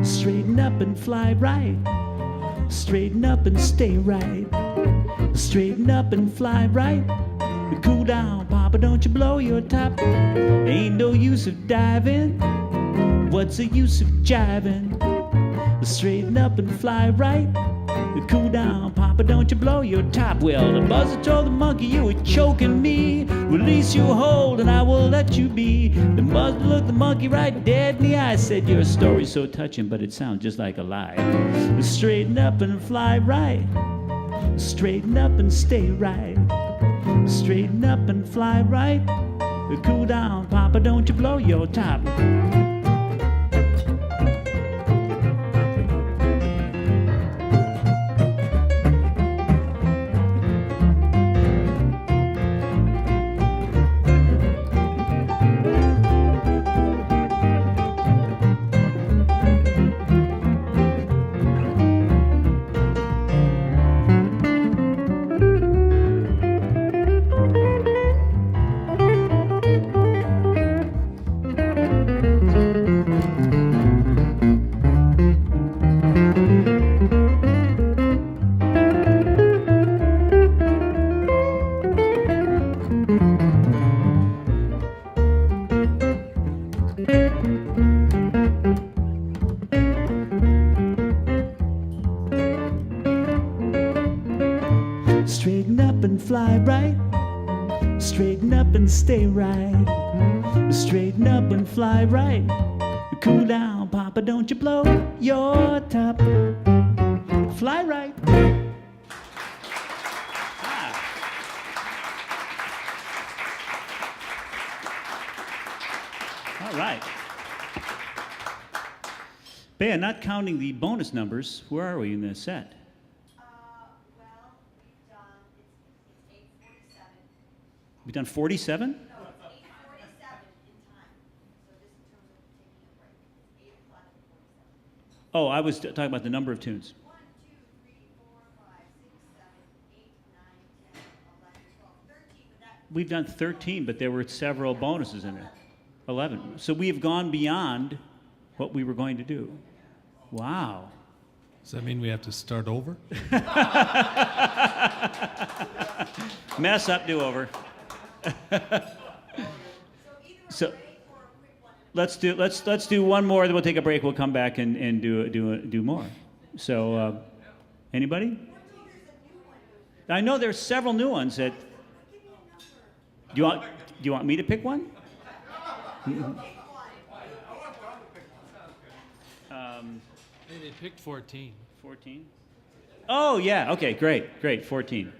straighten up and fly right. Straighten up and stay right. Straighten up and fly right. Cool down, Papa, don't you blow your top. Ain't no use of diving. What's the use of jiving? Straighten up and fly right. Cool down, Papa, don't you blow your top. Well, the buzzer told the monkey you were choking me. Release your hold and I will let you be. The buzzer looked the monkey right dead in the eye. Said, your story's so touching, but it sounds just like a lie. Straighten up and fly right. Straighten up and stay right. Straighten up and fly right. Cool down, Papa, don't you blow your top. Straighten up and fly right. Straighten up and stay right. Straighten up and fly right. Cool down, Papa, don't you blow your top. Fly right. All right. Bea, not counting the bonus numbers, where are we in this set? Well, we've done, it's 8:47. We've done 47? No, it's 8:47 in time. So just in terms of taking a break, it's 8 o'clock and 47. Oh, I was talking about the number of tunes. 1, 2, 3, 4, 5, 6, 7, 8, 9, 10, 11, 12, 13. But that We've done 13, but there were several bonuses in there. 11. So we have gone beyond what we were going to do. Wow. Does that mean we have to start over? Mess up, do over. so either So- a break or a quick one. Let's do one more, then we'll take a break. We'll come back and do more. So, anybody? I know there's several new ones that. Do you want me to pick one? Hey, they picked 14. 14. Oh yeah. Okay. Great. 14.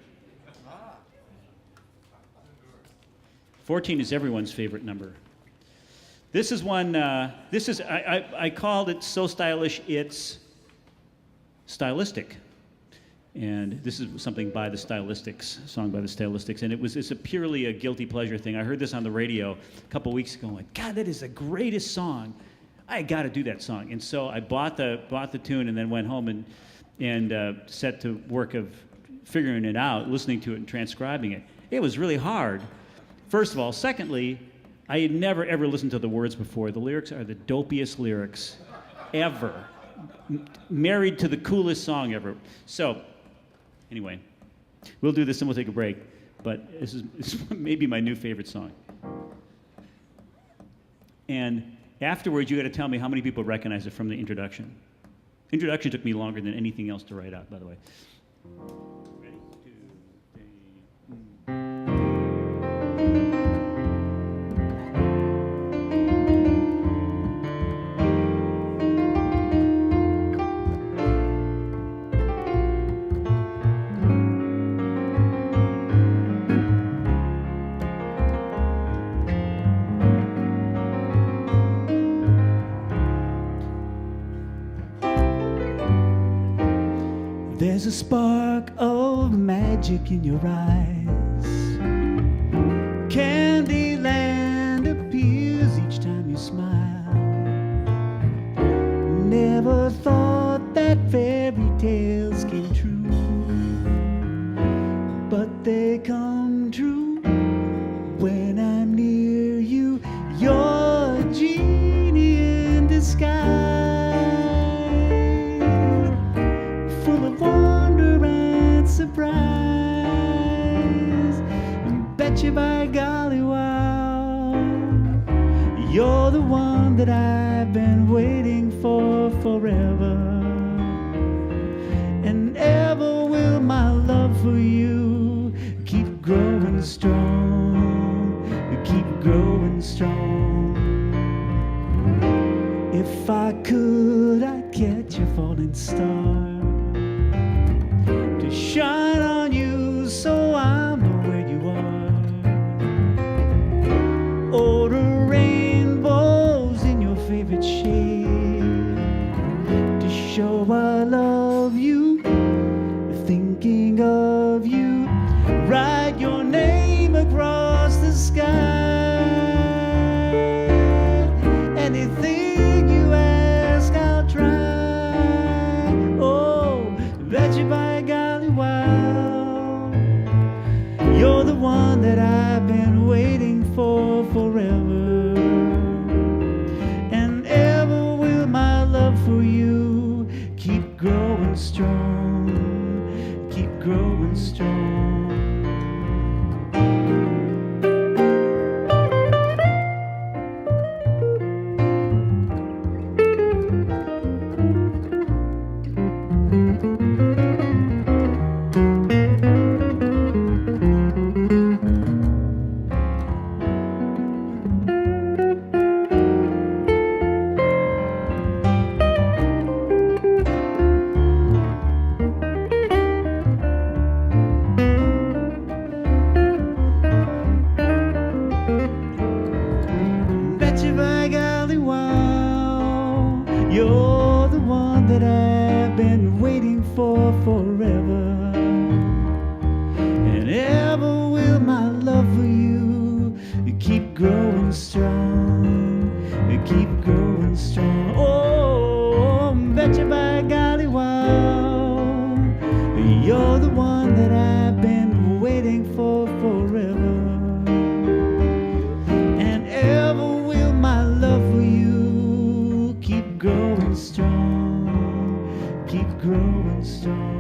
14 is everyone's favorite number. This is one. I called it so stylish it's stylistic, and this is something by the Stylistics, song by the Stylistics, and it's purely a guilty pleasure thing. I heard this on the radio a couple weeks ago. I'm like, God, that is the greatest song. I got to do that song, and so I bought the tune and then went home and set to work of figuring it out, listening to it and transcribing it. It was really hard. First of all. Secondly, I had never, ever listened to the words before. The lyrics are the dopiest lyrics ever. Married to the coolest song ever. So, anyway, we'll do this and we'll take a break. But it's maybe my new favorite song. And afterwards, you got to tell me how many people recognize it from the introduction. Introduction took me longer than anything else to write out, by the way. Ready? 2, 3. There's a spark of magic in your eyes. Candyland appears each time you smile. Never thought that fairy tales came true, but they come true when I'm near you. You're a genie in disguise. Surprise, bet you by golly, wow, you're the one that I've been waiting for forever. growing strong. We keep growing strong. Oh, betcha by golly, wow. You're the one that I've been waiting for forever. And ever will my love for you keep growing strong. Keep growing strong.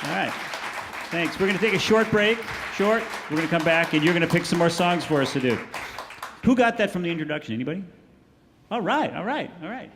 All right. Thanks. We're going to take a short break. We're going to come back, and you're going to pick some more songs for us to do. Who got that from the introduction? Anybody? All right.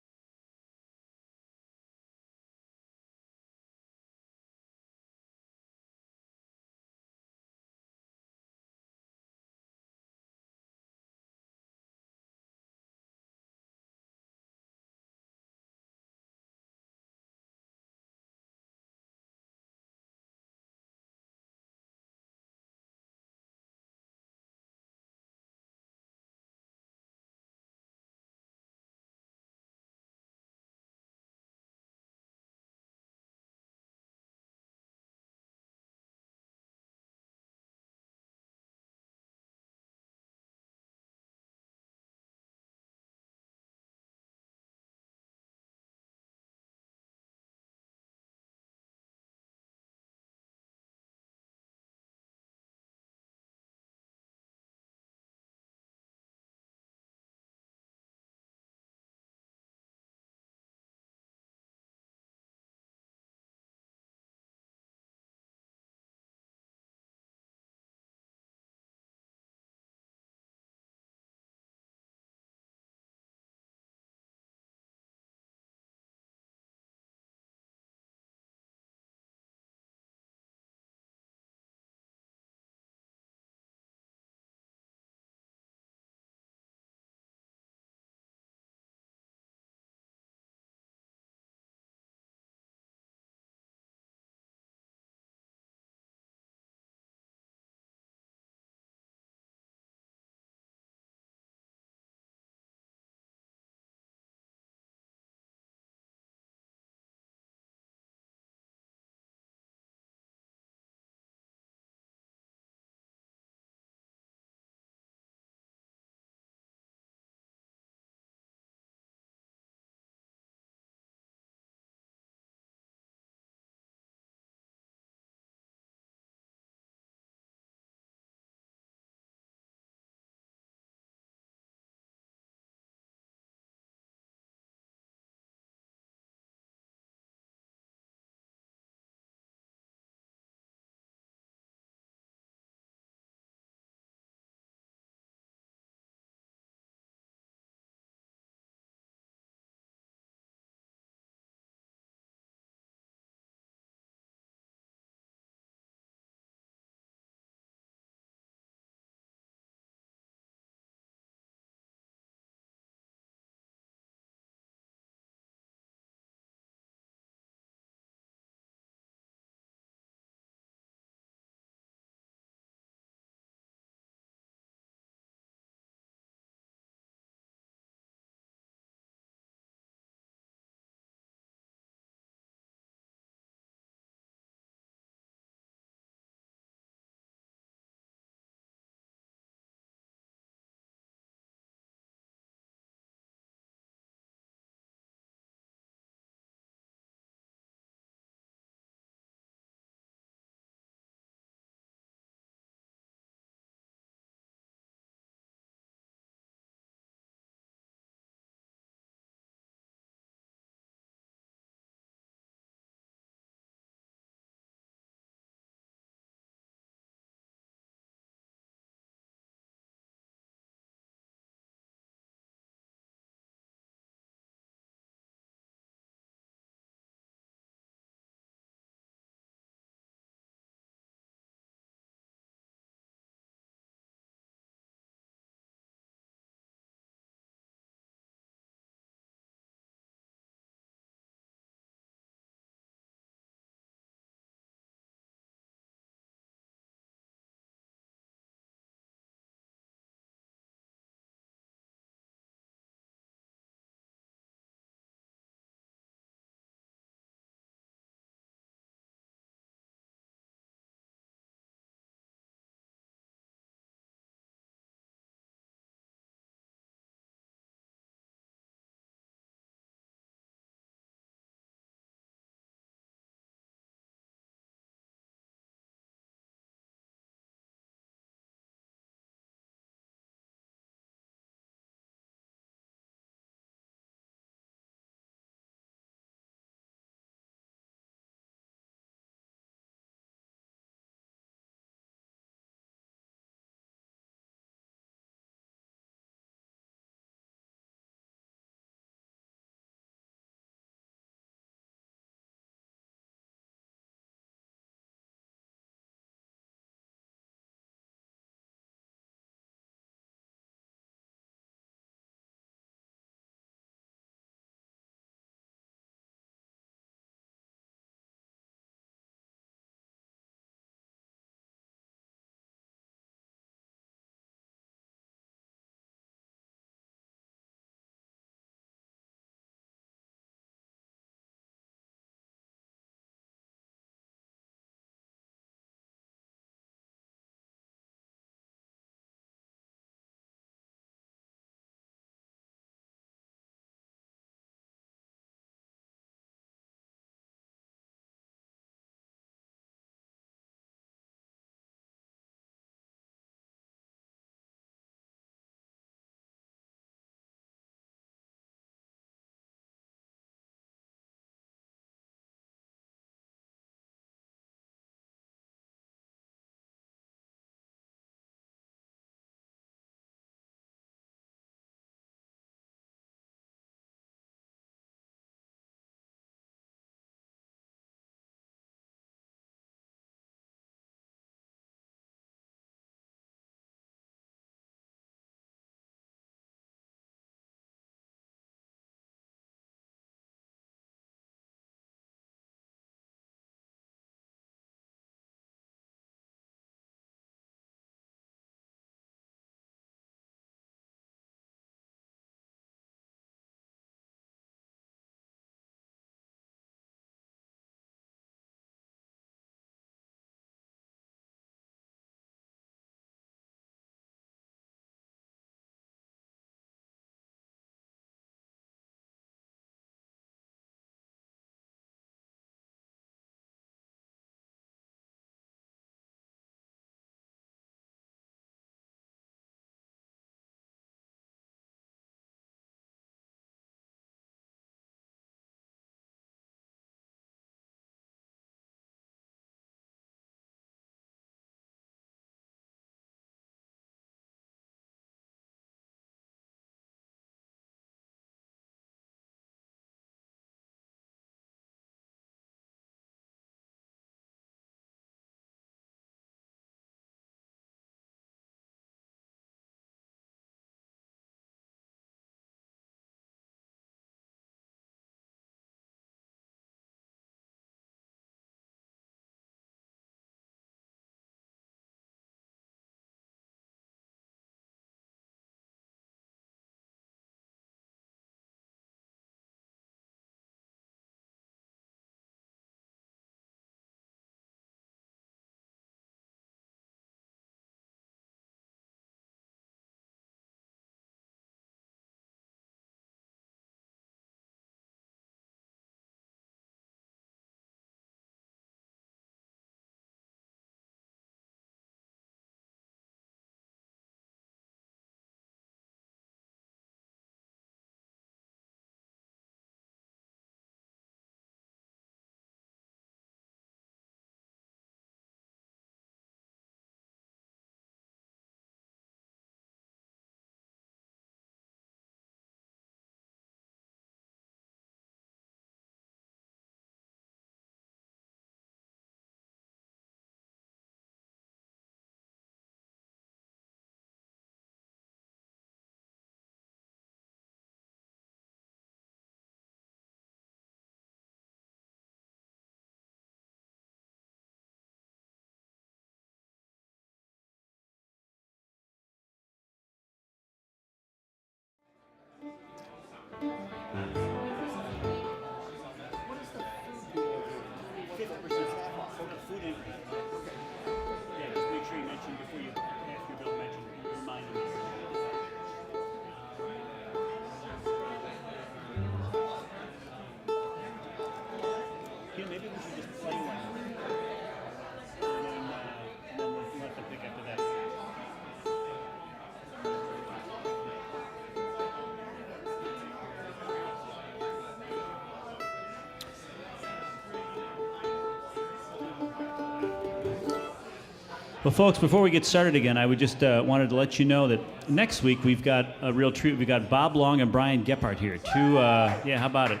Well, folks, before we get started again, I would just wanted to let you know that next week we've got a real treat. We've got Bob Long and Brian Gephardt here. Two, how about it?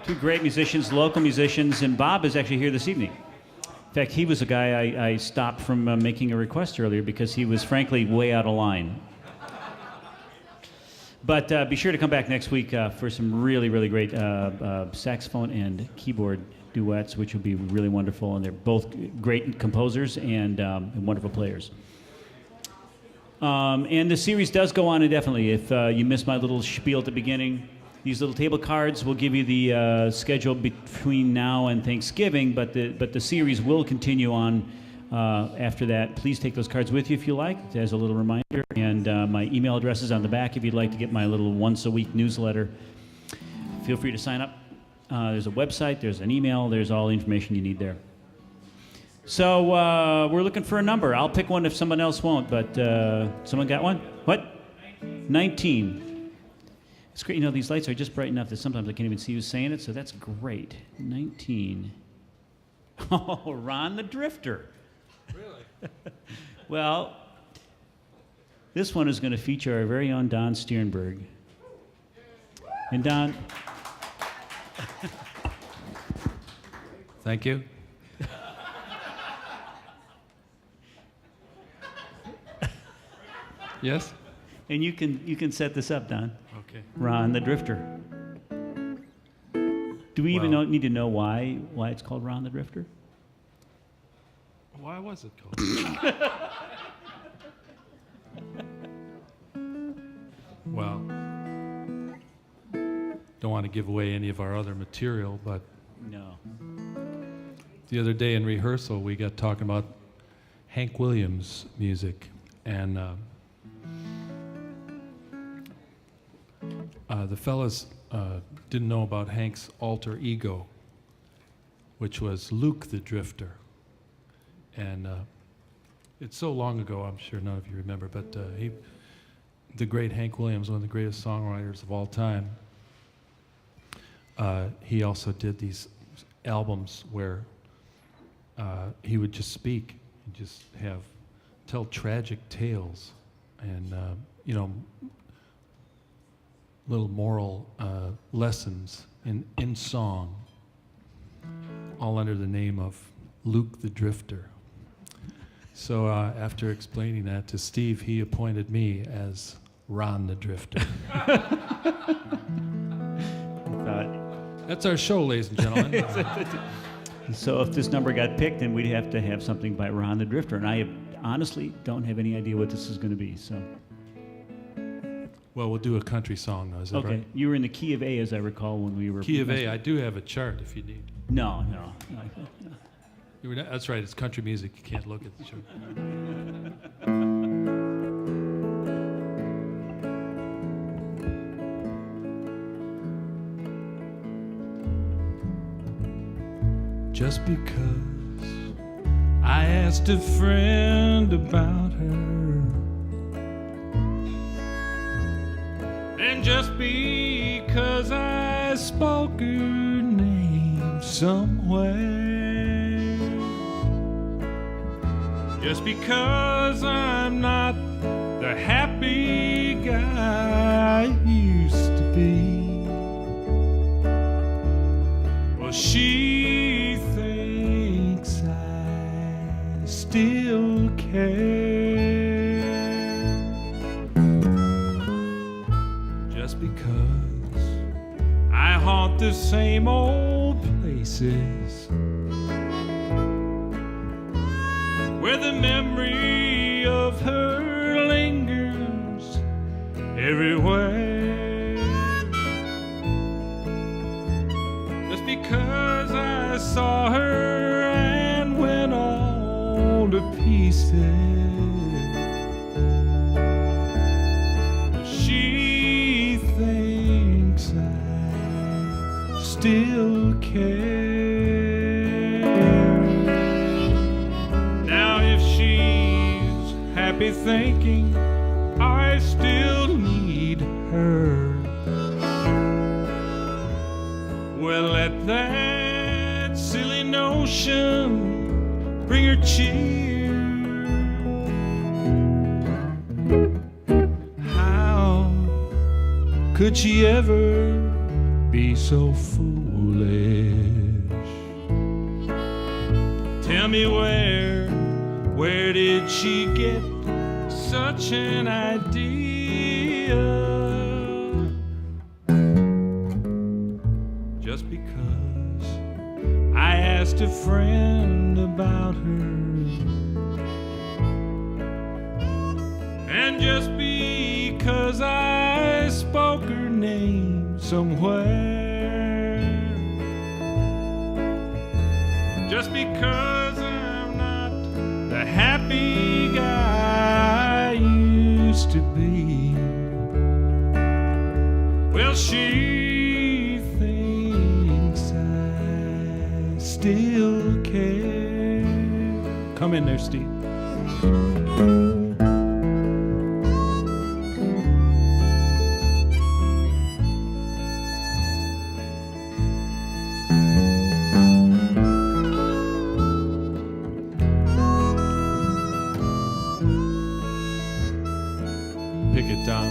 Two great musicians, local musicians, and Bob is actually here this evening. In fact, he was a guy I stopped from making a request earlier because he was, frankly, way out of line. But be sure to come back next week for some really, really great saxophone and keyboard duets, which will be really wonderful. And they're both great composers and wonderful players. And the series does go on indefinitely. If you missed my little spiel at the beginning, these little table cards will give you the schedule between now and Thanksgiving, but the series will continue on after that. Please take those cards with you if you like, as a little reminder. And my email address is on the back if you'd like to get my little once-a-week newsletter. Feel free to sign up. There's a website, there's an email, there's all the information you need there. So we're looking for a number. I'll pick one if someone else won't, but someone got one? What? 19. It's great. You know, these lights are just bright enough that sometimes I can't even see who's saying it, so that's great. 19. Oh, Ron the Drifter. Really? Well, this one is going to feature our very own Don Stiernberg. And Don... Thank you. Yes? And you can set this up, Don. Okay. Ron the Drifter. Do we even need to know why it's called Ron the Drifter? Why was it called? Well, don't want to give away any of our other material, but No. the other day in rehearsal we got talking about Hank Williams music, and the fellas didn't know about Hank's alter ego, which was Luke the Drifter. And it's so long ago, I'm sure none of you remember, but the great Hank Williams, one of the greatest songwriters of all time, he also did these albums where he would just speak and just tell tragic tales and, little moral lessons in song, all under the name of Luke the Drifter. So after explaining that to Steve, he appointed me as Ron the Drifter. That's our show, ladies and gentlemen. So if this number got picked, then we'd have to have something by Ron the Drifter, and I honestly don't have any idea what this is going to be. So. Well, we'll do a country song, though. Is that Okay. right? You were in the key of A, as I recall, when we were. Key of A. I do have a chart if you need. No. That's right. It's country music. You can't look at the chart. Just because I asked a friend about her, and just because I spoke her name somewhere, just because I'm not the happy guy I used to be, well, she thinks I still care. Just because I haunt the same old places where the memory of her lingers everywhere. Just because I saw her and went all to pieces, she thinks I still care. Now if she's happy thinking I still need her, well, let that silly notion bring her cheer. could she ever be so foolish? Tell me where did she get such an idea? Just because I asked a friend about her, and just because I spoke her name somewhere, just because I'm not the happy guy I used to be, well, she thinks I still care. Come in there, Steve. Pick it down.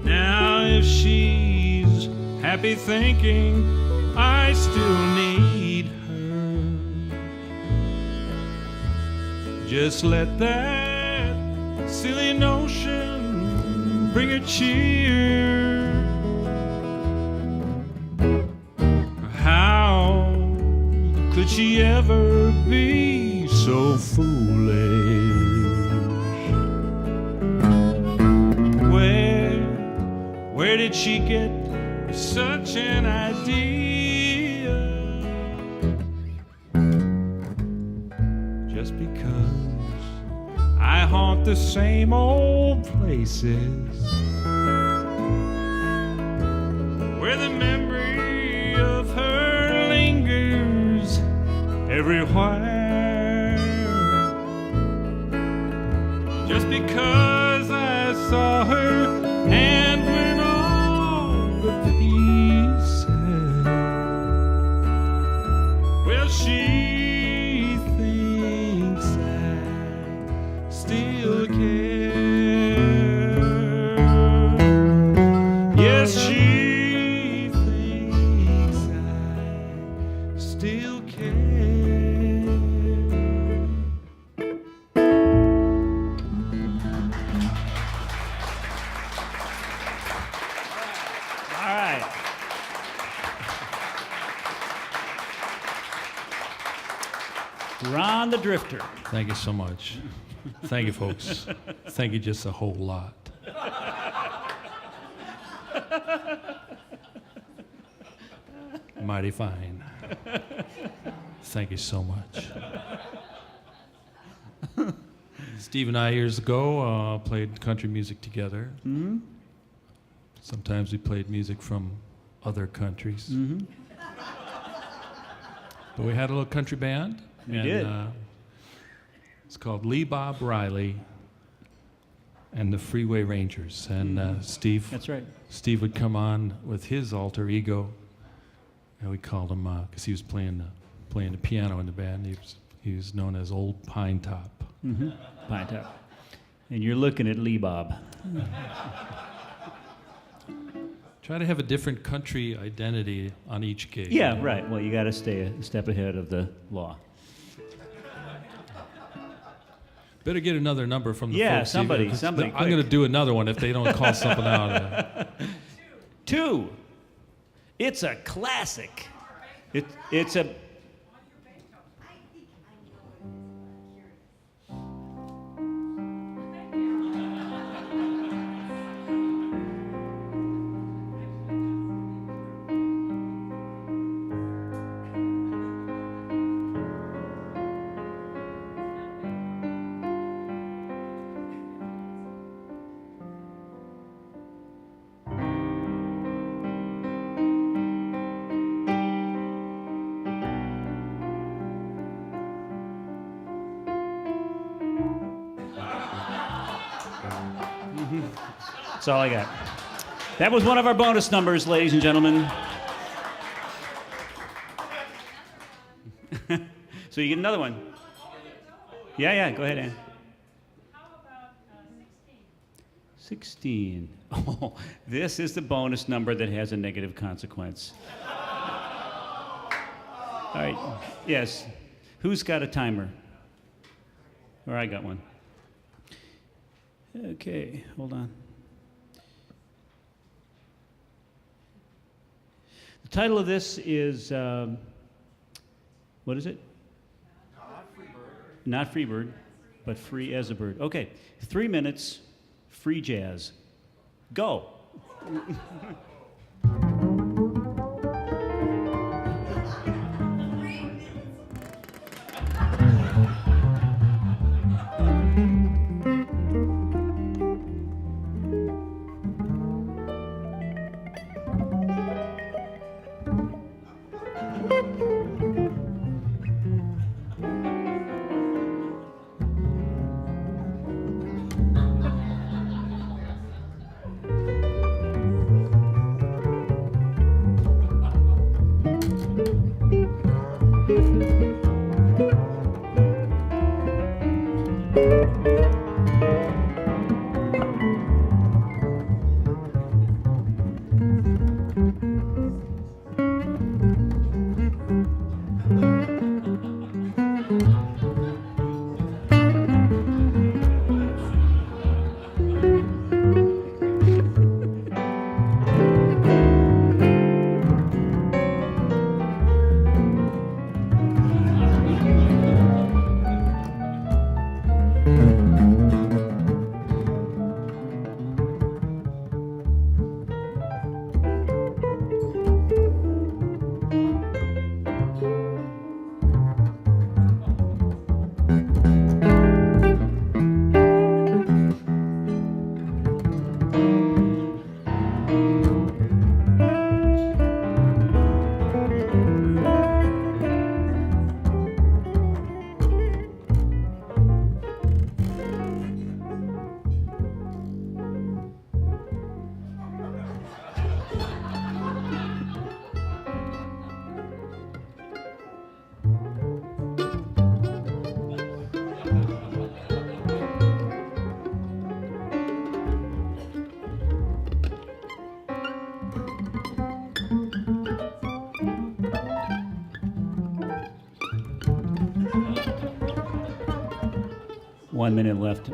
Now if she's happy thinking I still need her, just let that silly notion bring her cheer. How could she ever be so foolish? Where did she get such an idea? Just because I haunt the same old places where the memory of her lingers everywhere. Just because I saw her hand went all to pieces, well, she thinks I still care. Yes, she thinks I still care. All right. Ron the Drifter. Thank you so much. Thank you, folks. Thank you just a whole lot. Mighty fine. Thank you so much. Steve and I, years ago, played country music together. Mm-hmm. Sometimes we played music from other countries. Mm-hmm. But we had a little country band. We did. It's called Lee Bob Riley and the Freeway Rangers. And Steve, That's right. Steve would come on with his alter ego, and we called him because he was playing the piano in the band. He was known as Old Pine Top. Mm-hmm. Pine Top. And you're looking at Lee Bob. Try to have a different country identity on each gig. Yeah, right. Well, you got to stay a step ahead of the law. Better get another number from the Yeah, folks. Steve, somebody, 'cause somebody I'm going to do another one if they don't call something out. 2. It's a classic. It's a... That's all I got. That was one of our bonus numbers, ladies and gentlemen. So you get another one. Yeah, go ahead, Ann. How about 16? 16. Oh, this is the bonus number that has a negative consequence. All right, yes. Who's got a timer? Or I got one. Okay, hold on. The title of this is, what is it? Not Freebird, but Free as a Bird. Okay, 3 minutes, free jazz. Go. One minute left.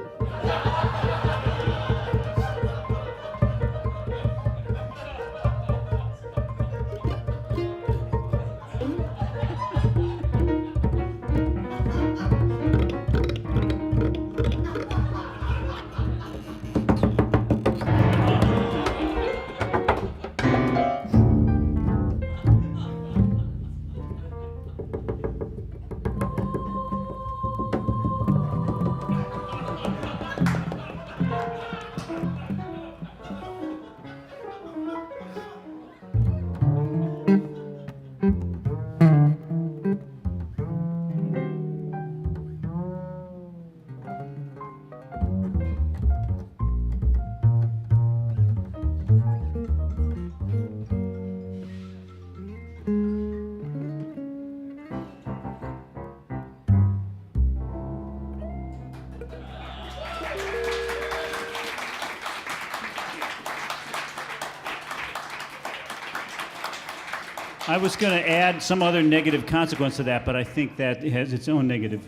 I was going to add some other negative consequence to that, but I think that it has its own negative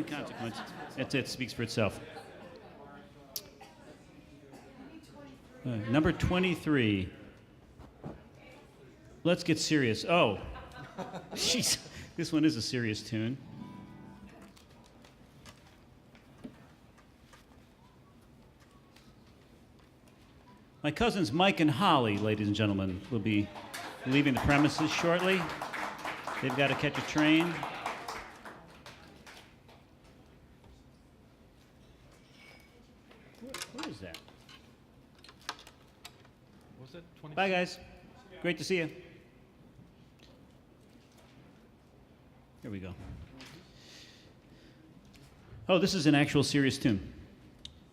consequence. That's it, speaks for itself. Number 23. Let's get serious. Oh, jeez, this one is a serious tune. My cousins Mike and Holly, ladies and gentlemen, will be leaving the premises shortly. They've got to catch a train. What is that? Was it 20? Bye, guys. Great to see you. Here we go. Oh, this is an actual serious tune.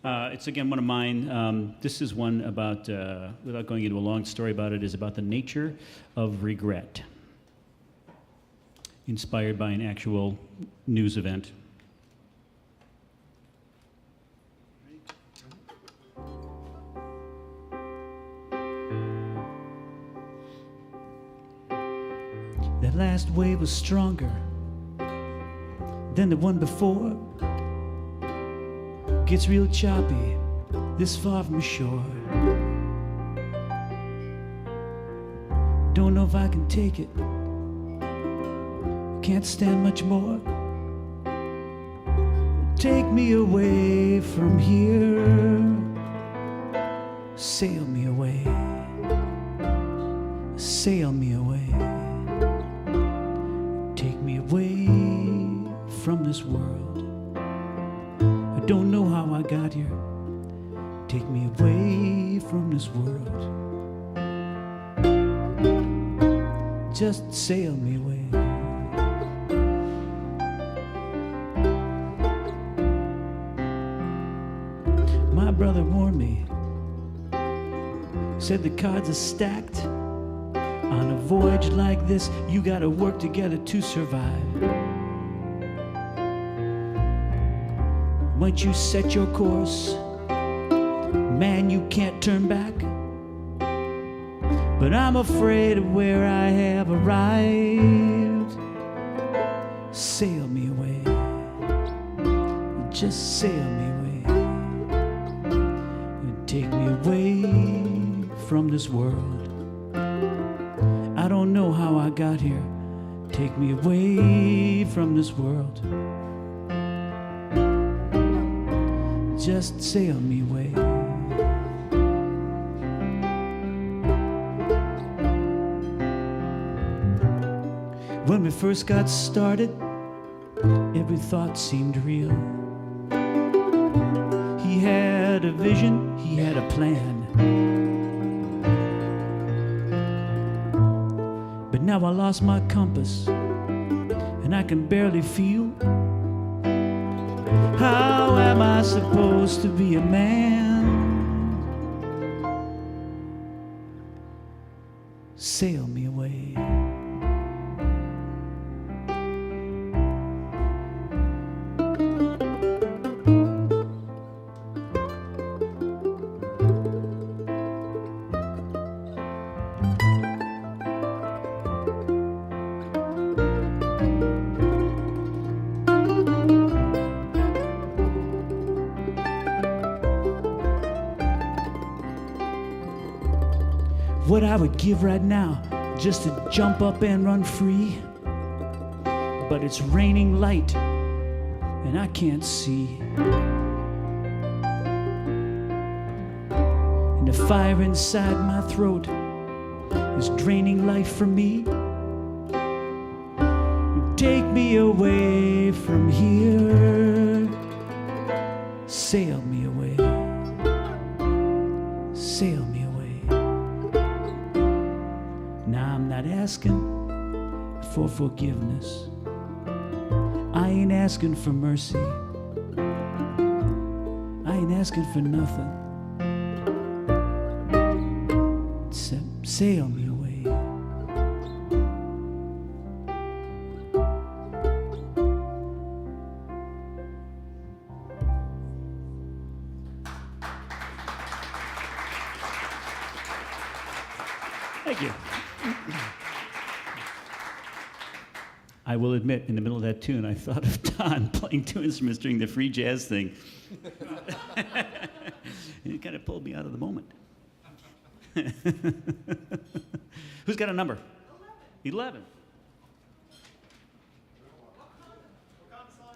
It's again one of mine. This is one about, without going into a long story about it, is about the nature of regret, inspired by an actual news event. That last wave was stronger than the one before. Gets real choppy this far from shore. Don't know if I can take it. Can't stand much more. Take me away from here. Sail me away. Sail me away. Take me away from this world. I don't know how I got here. Take me away from this world. Just sail me away. My brother warned me. Said the cards are stacked. On a voyage like this, you gotta work together to survive. Once you set your course, man, you can't turn back. But I'm afraid of where I have arrived. Sail me away. Just sail me away. And take me away from this world. I don't know how I got here. Take me away from this world. Just sail me away. When we first got started, every thought seemed real. He had a vision, he had a plan. But now I lost my compass, and I can barely feel. How am I supposed to be a man? Sail me away. What I would give right now just to jump up and run free. But it's raining light and I can't see. And the fire inside my throat is draining life from me. Take me away from here. Sail me away. Sail me away. Now I'm not asking for forgiveness. I ain't asking for mercy. I ain't asking for nothing. Except sail me away. Thank you. I will admit, in the middle of that tune, I thought of Don playing two instruments during the free jazz thing. And it kind of pulled me out of the moment. Who's got a number? 11.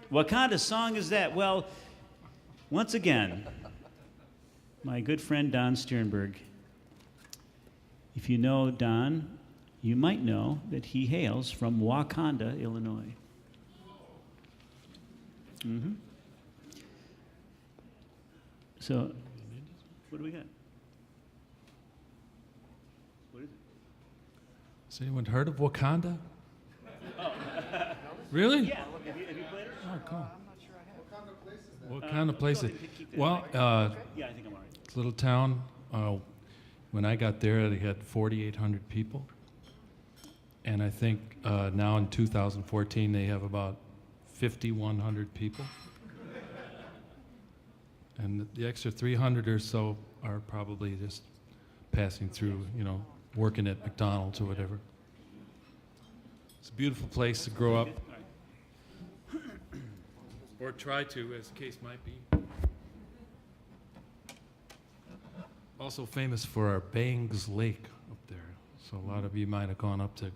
What kind of song is that? Well, once again, my good friend Don Stiernberg. If you know Don, you might know that he hails from Wakanda, Illinois. Mm-hmm. So, what do we got? What is it? Has anyone heard of Wakanda? Really? Yeah. Have you played it? Oh, cool. I'm not sure I have. What kind of place? Keep that Well, mic. Yeah, I think I'm all right. it's a little town. When I got there, they had 4,800 people. And I think now in 2014, they have about 5,100 people. And the extra 300 or so are probably just passing through, working at McDonald's or whatever. It's a beautiful place to grow up. Or try to, as the case might be. Also famous for our Bangs Lake up there. So a lot of you might have gone up to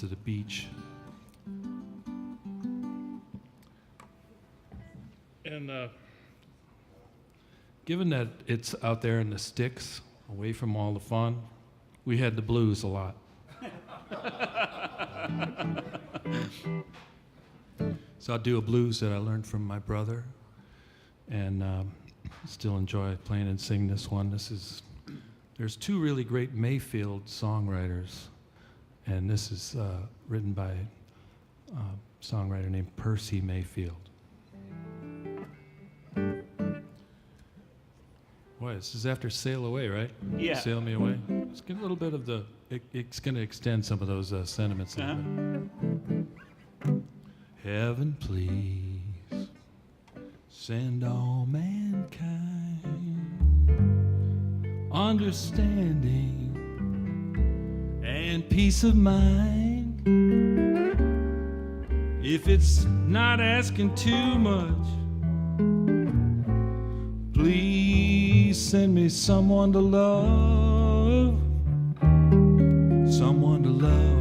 the beach. And given that it's out there in the sticks, away from all the fun, we had the blues a lot. So I'll do a blues that I learned from my brother, and still enjoy playing and singing this one. There's two really great Mayfield songwriters, and this is written by a songwriter named Percy Mayfield. Boy, this is after Sail Away, right? Yeah. Sail Me Away. Let's get a little bit of it's going to extend some of those sentiments a little bit. Heaven, please send all mankind understanding and peace of mind. If it's not asking too much, please send me someone to love, someone to love.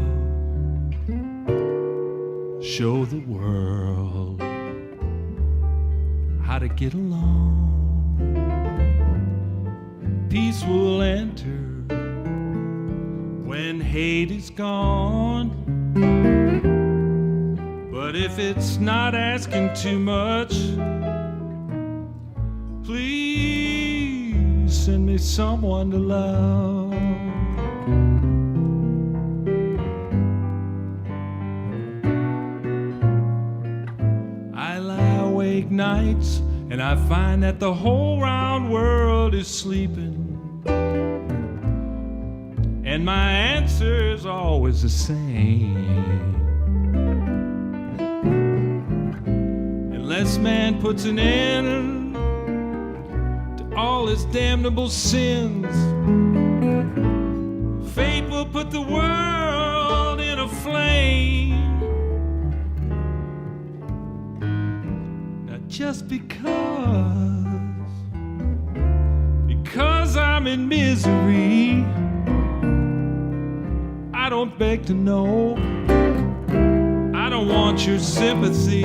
Show the world how to get along. Peace will enter when hate is gone. But if it's not asking too much, please send me someone to love. Nights, and I find that the whole round world is sleeping, and my answer is always the same. Unless man puts an end to all his damnable sins, fate will put the world in a flame. Just because I'm in misery, I don't beg to know. I don't want your sympathy,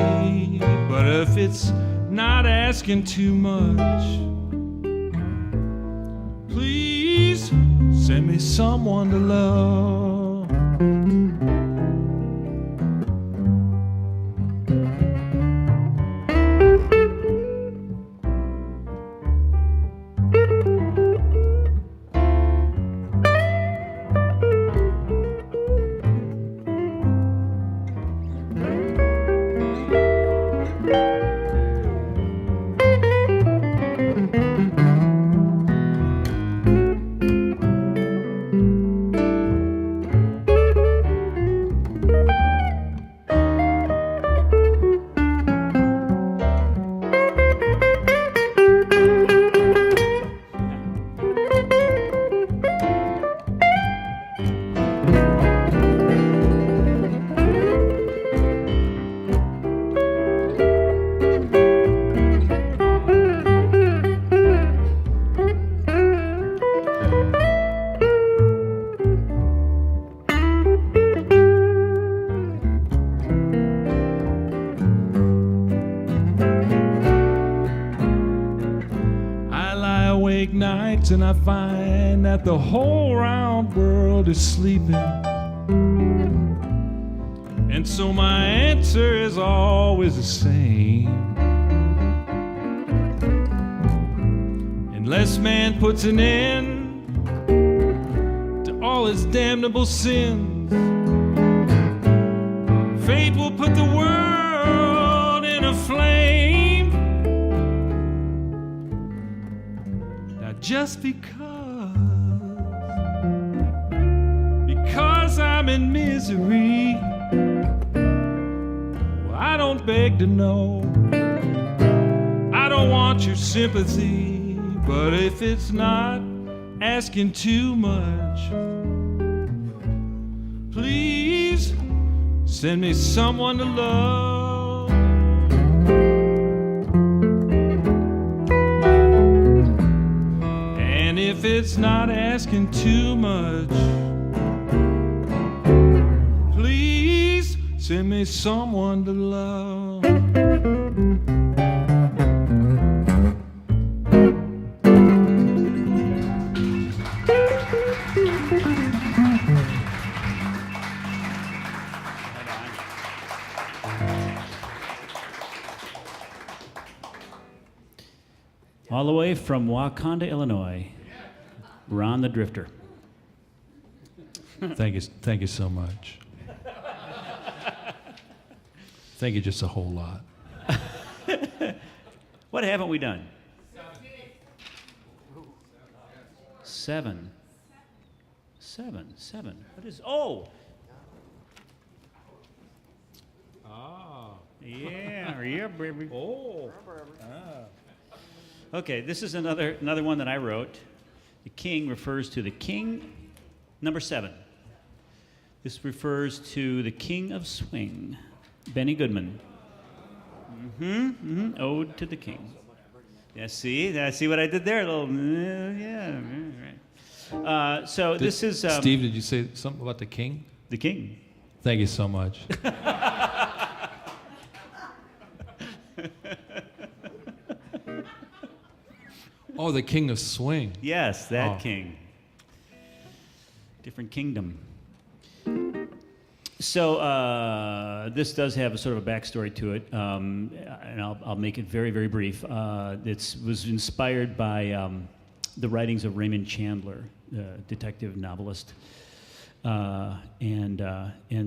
but if it's not asking too much, please send me someone to love. And I find that the whole round world is sleeping, and so my answer is always the same. Unless man puts an end to all his damnable sins, fate will put the world in a flame. just because I'm in misery. Well, I don't beg to know. I don't want your sympathy, but if it's not asking too much, please send me someone to love. And if it's not asking too much, please send me someone to love. All the way from Wakanda, Illinois, Ron the Drifter. Thank you so much. Thank you just a whole lot. What haven't we done? 7. 7. What is, oh! Yeah, baby. Oh. Okay, this is another one that I wrote. The king refers to the king, number 7. This refers to the king of swing, Benny Goodman. Ode to the king. Yeah, see what I did there? A little, yeah, right. So this is Steve, did you say something about the king? the king. Thank you so much. Oh, the king of swing. Yes, that Oh. king. Different kingdom. So this does have a sort of a backstory to it, and I'll make it very, very brief. It was inspired by the writings of Raymond Chandler, the detective novelist, and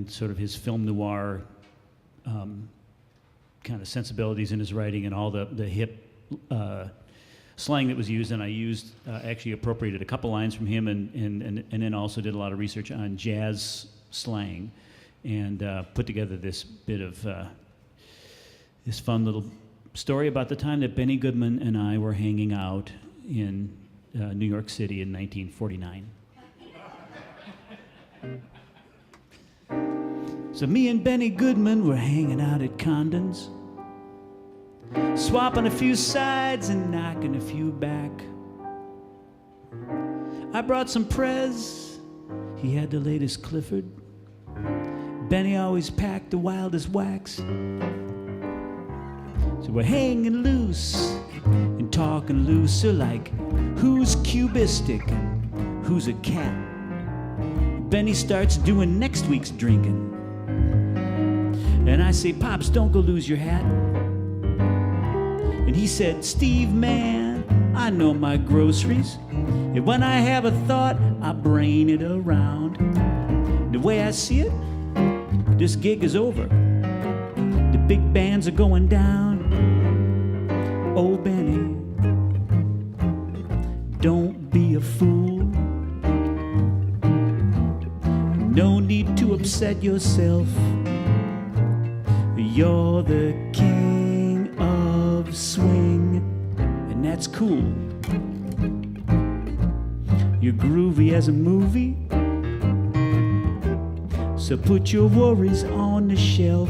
sort of his film noir kind of sensibilities in his writing and all the hip slang that was used, and I used actually appropriated a couple lines from him, and then also did a lot of research on jazz slang, and put together this bit of this fun little story about the time that Benny Goodman and I were hanging out in New York City in 1949. So me and Benny Goodman were hanging out at Condon's, swapping a few sides and knocking a few back. I brought some Prez, he had the latest Clifford. Benny always packed the wildest wax. So we're hanging loose and talking looser, like who's cubistic and who's a cat. Benny starts doing next week's drinking, and I say, Pops, don't go lose your hat. And he said, Steve, man, I know my groceries. And when I have a thought, I brain it around. The way I see it, this gig is over. The big bands are going down. Oh, Benny, don't be a fool. No need to upset yourself. You're the king of swing, and that's cool. You're groovy as a movie, so put your worries on the shelf.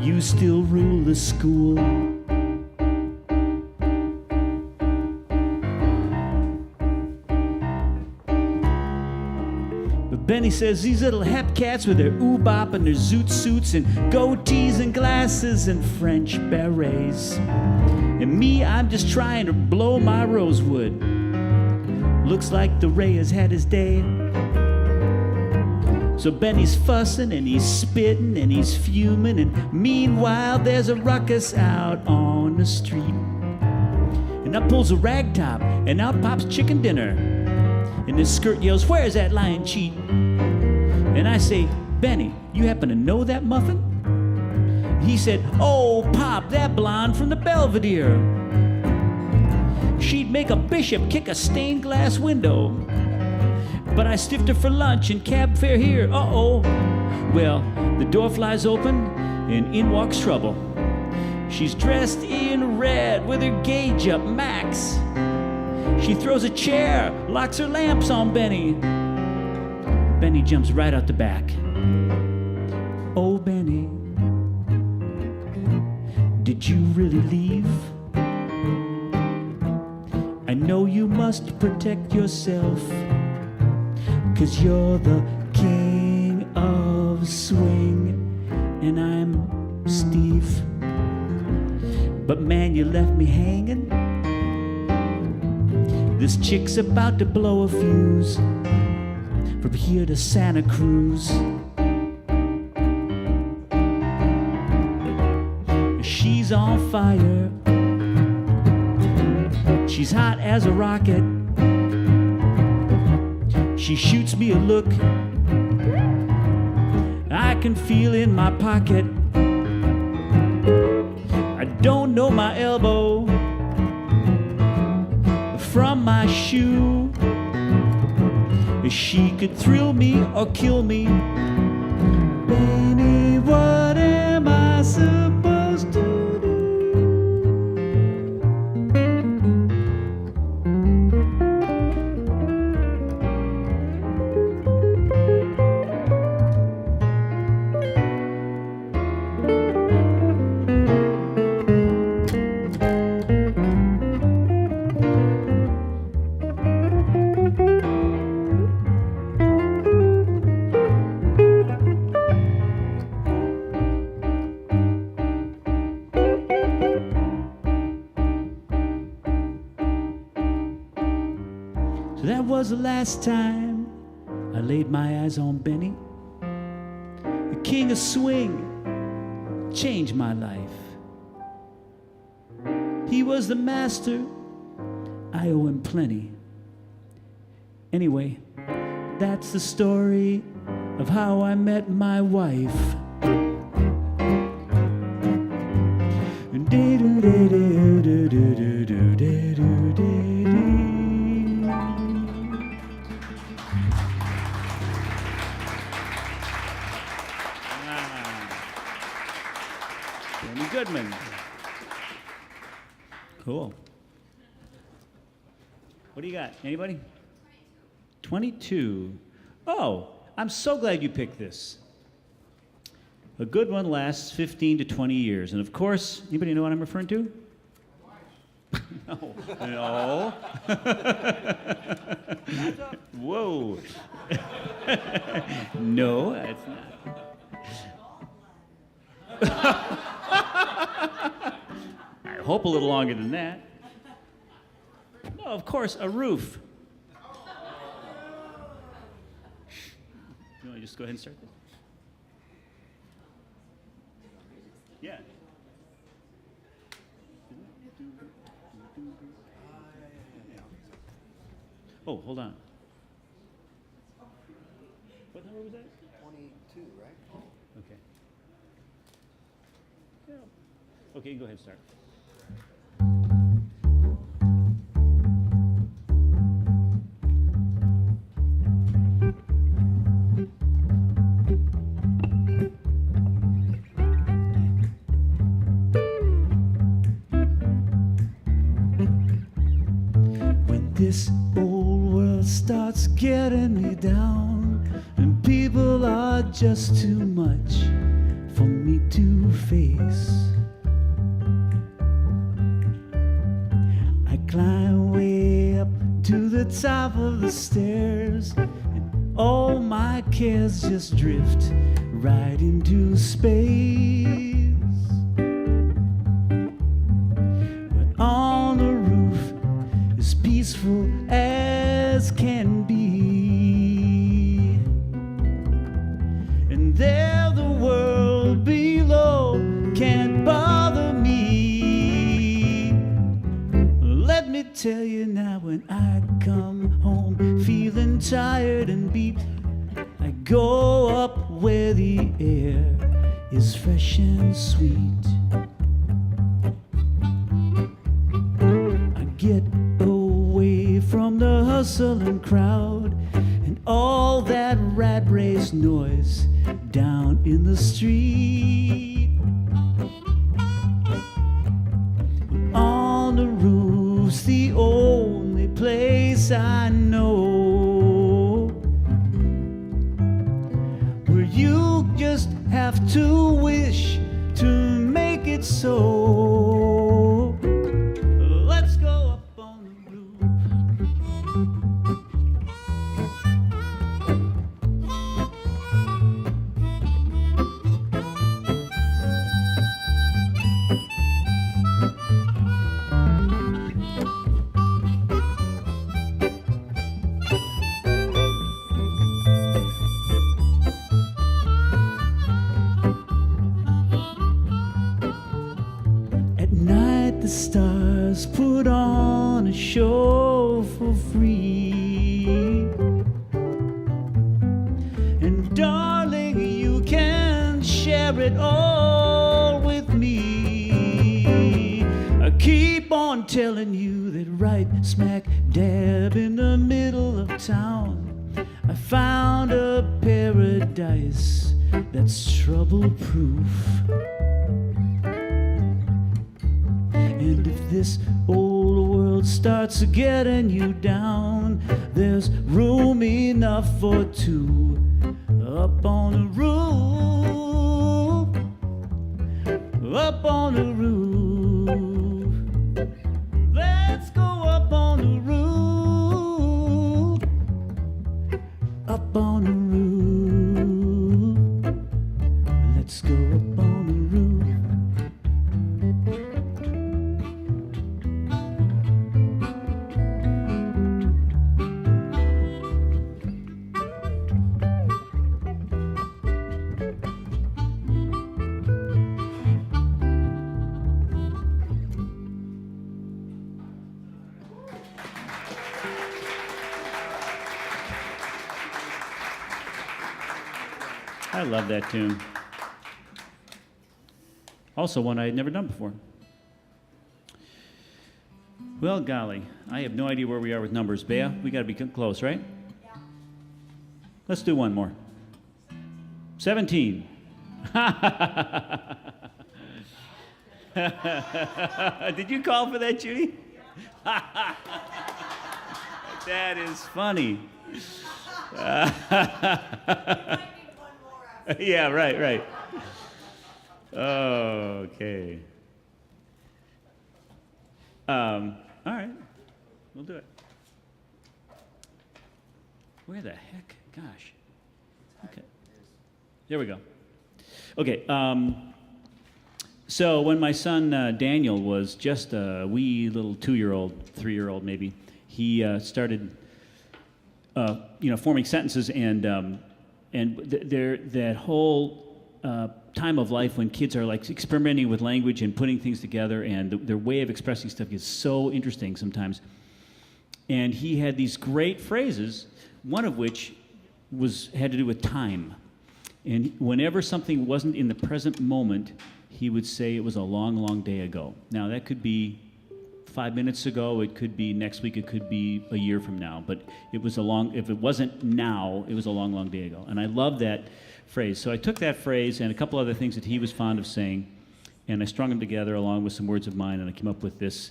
You still rule the school. But Benny says these little hep cats with their oobop and their zoot suits and goatees and glasses and French berets. And me, I'm just trying to blow my rosewood. Looks like the Ray has had his day. So Benny's fussing and he's spitting and he's fuming, and meanwhile there's a ruckus out on the street. And up pulls a rag top and out pops chicken dinner. And his skirt yells, "Where's that lying cheat?" And I say, "Benny, you happen to know that muffin?" He said, "Oh, Pop, that blonde from the Belvedere." She'd make a bishop kick a stained glass window. But I stiffed her for lunch and cab fare here. Uh-oh. Well, the door flies open and in walks trouble. She's dressed in red with her gauge up max. She throws a chair, locks her lamps on Benny. Benny jumps right out the back. Oh, Benny, did you really leave? I know you must protect yourself, 'cause you're the king of swing, and I'm Steve. But man, you left me hanging. This chick's about to blow a fuse from here to Santa Cruz. She's on fire. She's hot as a rocket. She shoots me a look I can feel in my pocket. I don't know my elbow from my shoe. She could thrill me or kill me. Baby, what am I supposed to do? That was the last time I laid my eyes on Benny. The king of swing changed my life. He was the master, I owe him plenty. Anyway, that's the story of how I met my wife. Benny Goodman. Cool. What do you got? Anybody? 22. Oh, I'm so glad you picked this. A good one lasts 15 to 20 years. And of course, anybody know what I'm referring to? No. No. Whoa. No, that's not. I hope a little longer than that. No, of course, a roof. You want to just go ahead and start this? Yeah. Oh, hold on. What number was that? 22, right? Okay. Yeah. Okay, you can go ahead and start. This old world starts getting me down, and people are just too much for me to face. I climb way up to the top of the stairs, and all my cares just drift right into space. But on the roof, as peaceful as can be, and there the world below can't bother me. Let me tell you now, when I come home feeling tired and beat, I go up where the air is fresh and sweet. I get hustling crowd and all that rat race noise down in the street. On the roof's the only place I know where you just have to wish to make it so. Let's go up on the roof. At night the stars put on a show for free. And darling, you can share it all with me. I keep on telling you that right smack dab in the middle of town I found a paradise that's trouble-proof. And if this old world starts getting you down, there's room enough for two up on the roof, up on the roof. Let's go up on the roof, up on the roof. Let's go up on the roof. I love that tune. Also one I had never done before. Well, golly, I have no idea where we are with numbers. Bea, we got to be close, right? Yeah. Let's do one more. 17. Did you call for that, Judy? That is funny. Yeah, right. Okay. All right. We'll do it. Where the heck? Gosh. Okay. There we go. Okay. So when my son Daniel was just a wee little 2-year-old, 3-year-old maybe, he started, forming sentences and that whole time of life when kids are like experimenting with language and putting things together, and their way of expressing stuff is so interesting sometimes. And he had these great phrases, one of which had to do with time. And whenever something wasn't in the present moment, he would say it was a long, long day ago. Now that could be 5 minutes ago, it could be next week, it could be a year from now, but if it wasn't now, it was a long, long day ago. And I love that phrase. So I took that phrase and a couple other things that he was fond of saying, and I strung them together along with some words of mine, and I came up with this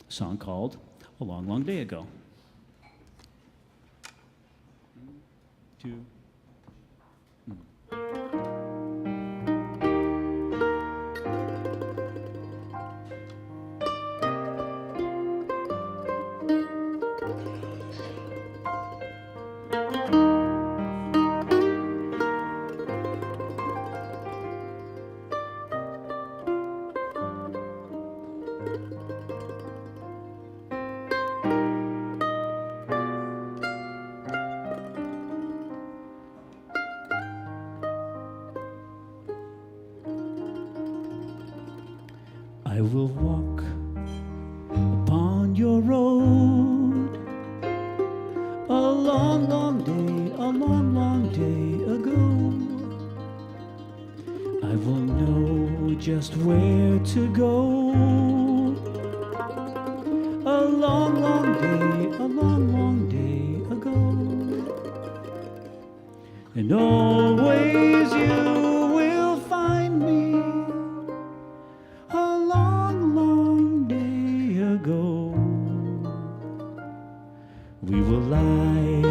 song called A Long, Long Day Ago. 2. I will walk upon your road. A long, long day, a long, long day ago. I will know just where to go. A long, long day, a long, long day and always you will find me a long, long day ago. We will lie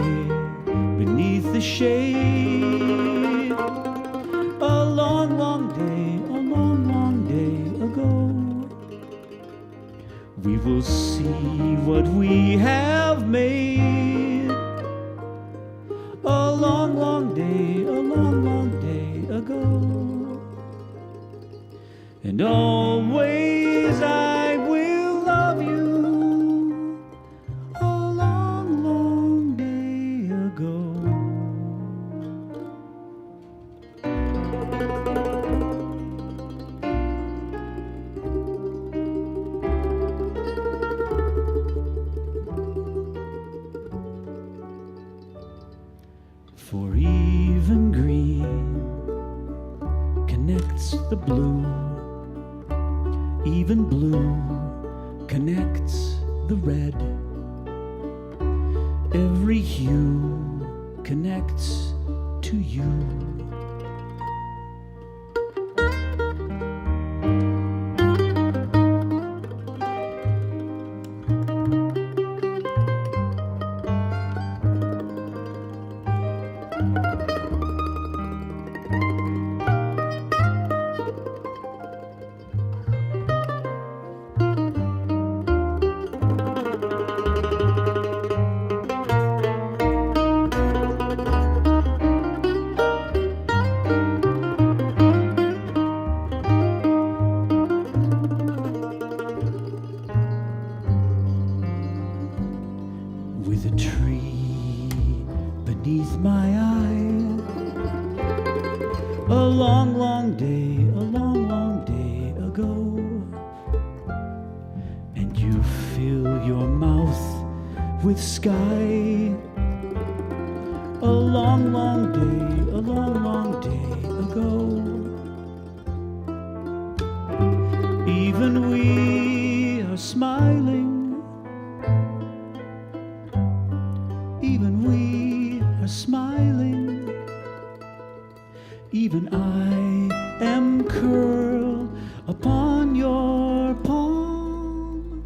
beneath the shade a long, long day ago. We will see what we have made a long, long day ago. And always I will love you a long, long day ago. For even green connects the blue, even blue connects the red. Every hue connects to you. With a tree beneath my eye, a long, long day ago. And you fill your mouth with sky, a long, long day ago. Even we are smiling, even we are smiling, even I am curled upon your palm.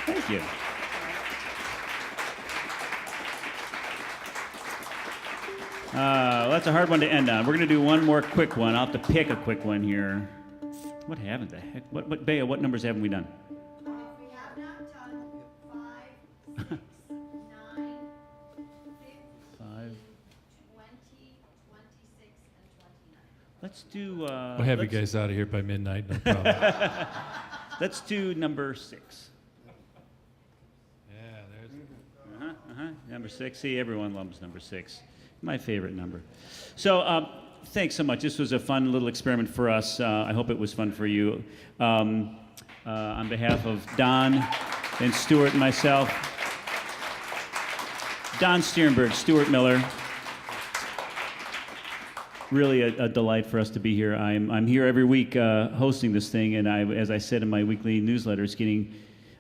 Thank you. That's a hard one to end on. We're going to do one more quick one. I'll have to pick a quick one here. What haven't the heck? Bea, what numbers haven't we done? We have not done 5, 6, 9, 15, 5. 20, 26, and 29. Let's do. We'll have you guys out of here by midnight, no problem. Let's do number 6. Yeah, there's. Number 6. See, everyone loves number 6. My favorite number. So, thanks so much. This was a fun little experiment for us. I hope it was fun for you. On behalf of Don and Stewart and myself, Don Stiernberg, Stewart Miller. Really a delight for us to be here. I'm here every week hosting this thing, and as I said in my weekly newsletter,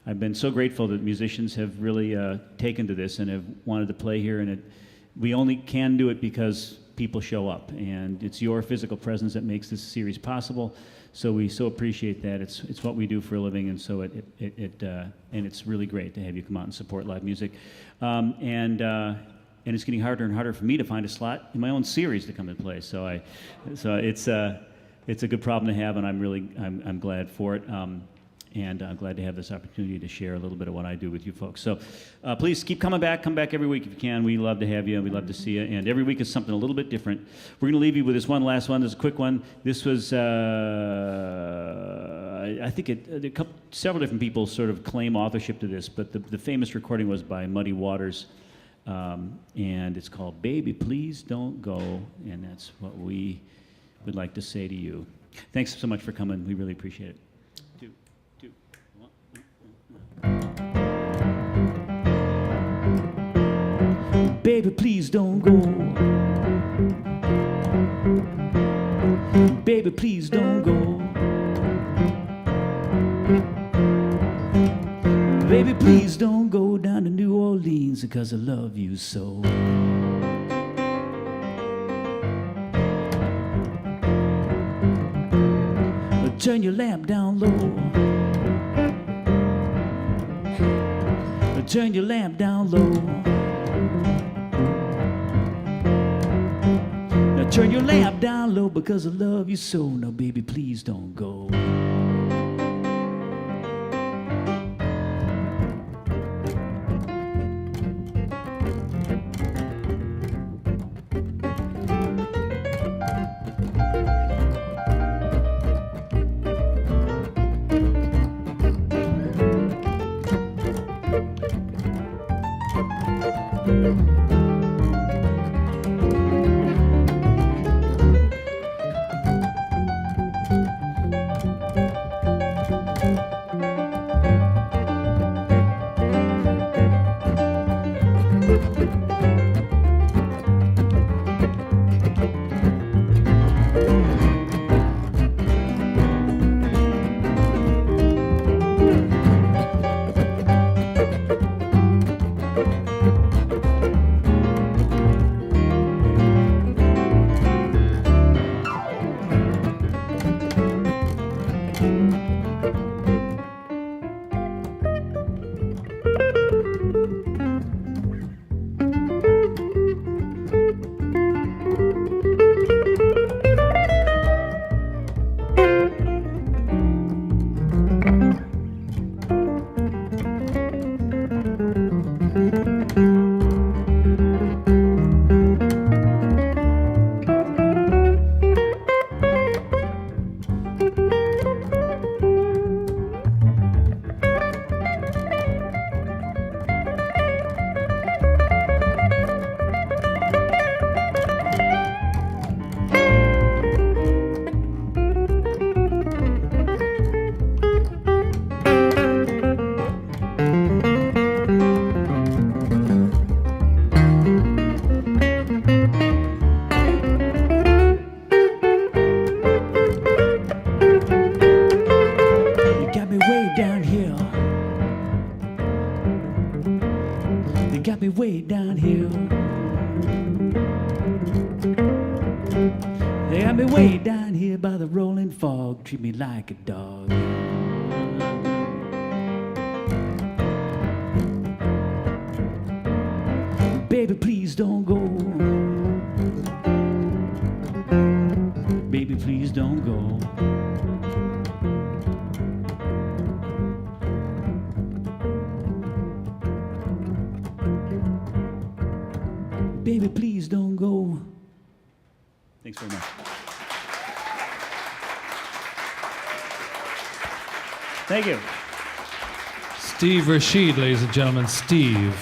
I've been so grateful that musicians have really taken to this and have wanted to play here, and we only can do it because people show up, and it's your physical presence that makes this series possible. So we so appreciate that. It's what we do for a living, and so and it's really great to have you come out and support live music, and it's getting harder and harder for me to find a slot in my own series to come and play. So it's a good problem to have, and I'm glad for it. And I'm glad to have this opportunity to share a little bit of what I do with you folks. So please keep coming back. Come back every week if you can. We love to have you. We love to see you. And every week is something a little bit different. We're going to leave you with this one last one. This is a quick one. This was, I think several different people sort of claim authorship to this, but the famous recording was by Muddy Waters. And it's called Baby, Please Don't Go. And that's what we would like to say to you. Thanks so much for coming. We really appreciate it. Baby, please don't go. Baby, please don't go. Baby, please don't go down to New Orleans because I love you so. Turn your lamp down low. Turn your lamp down low. Now turn your lamp down low because I love you so. Now baby, please don't go. Got me way down here. They got me way down here by the rolling fog. Treat me like a dog. Baby, please don't go. Baby, please don't go. Baby, please don't go. Thanks very much. Thank you. Steve Rashid, ladies and gentlemen. Steve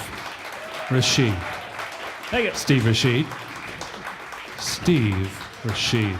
Rashid. Thank you. Steve Rashid. Steve Rashid.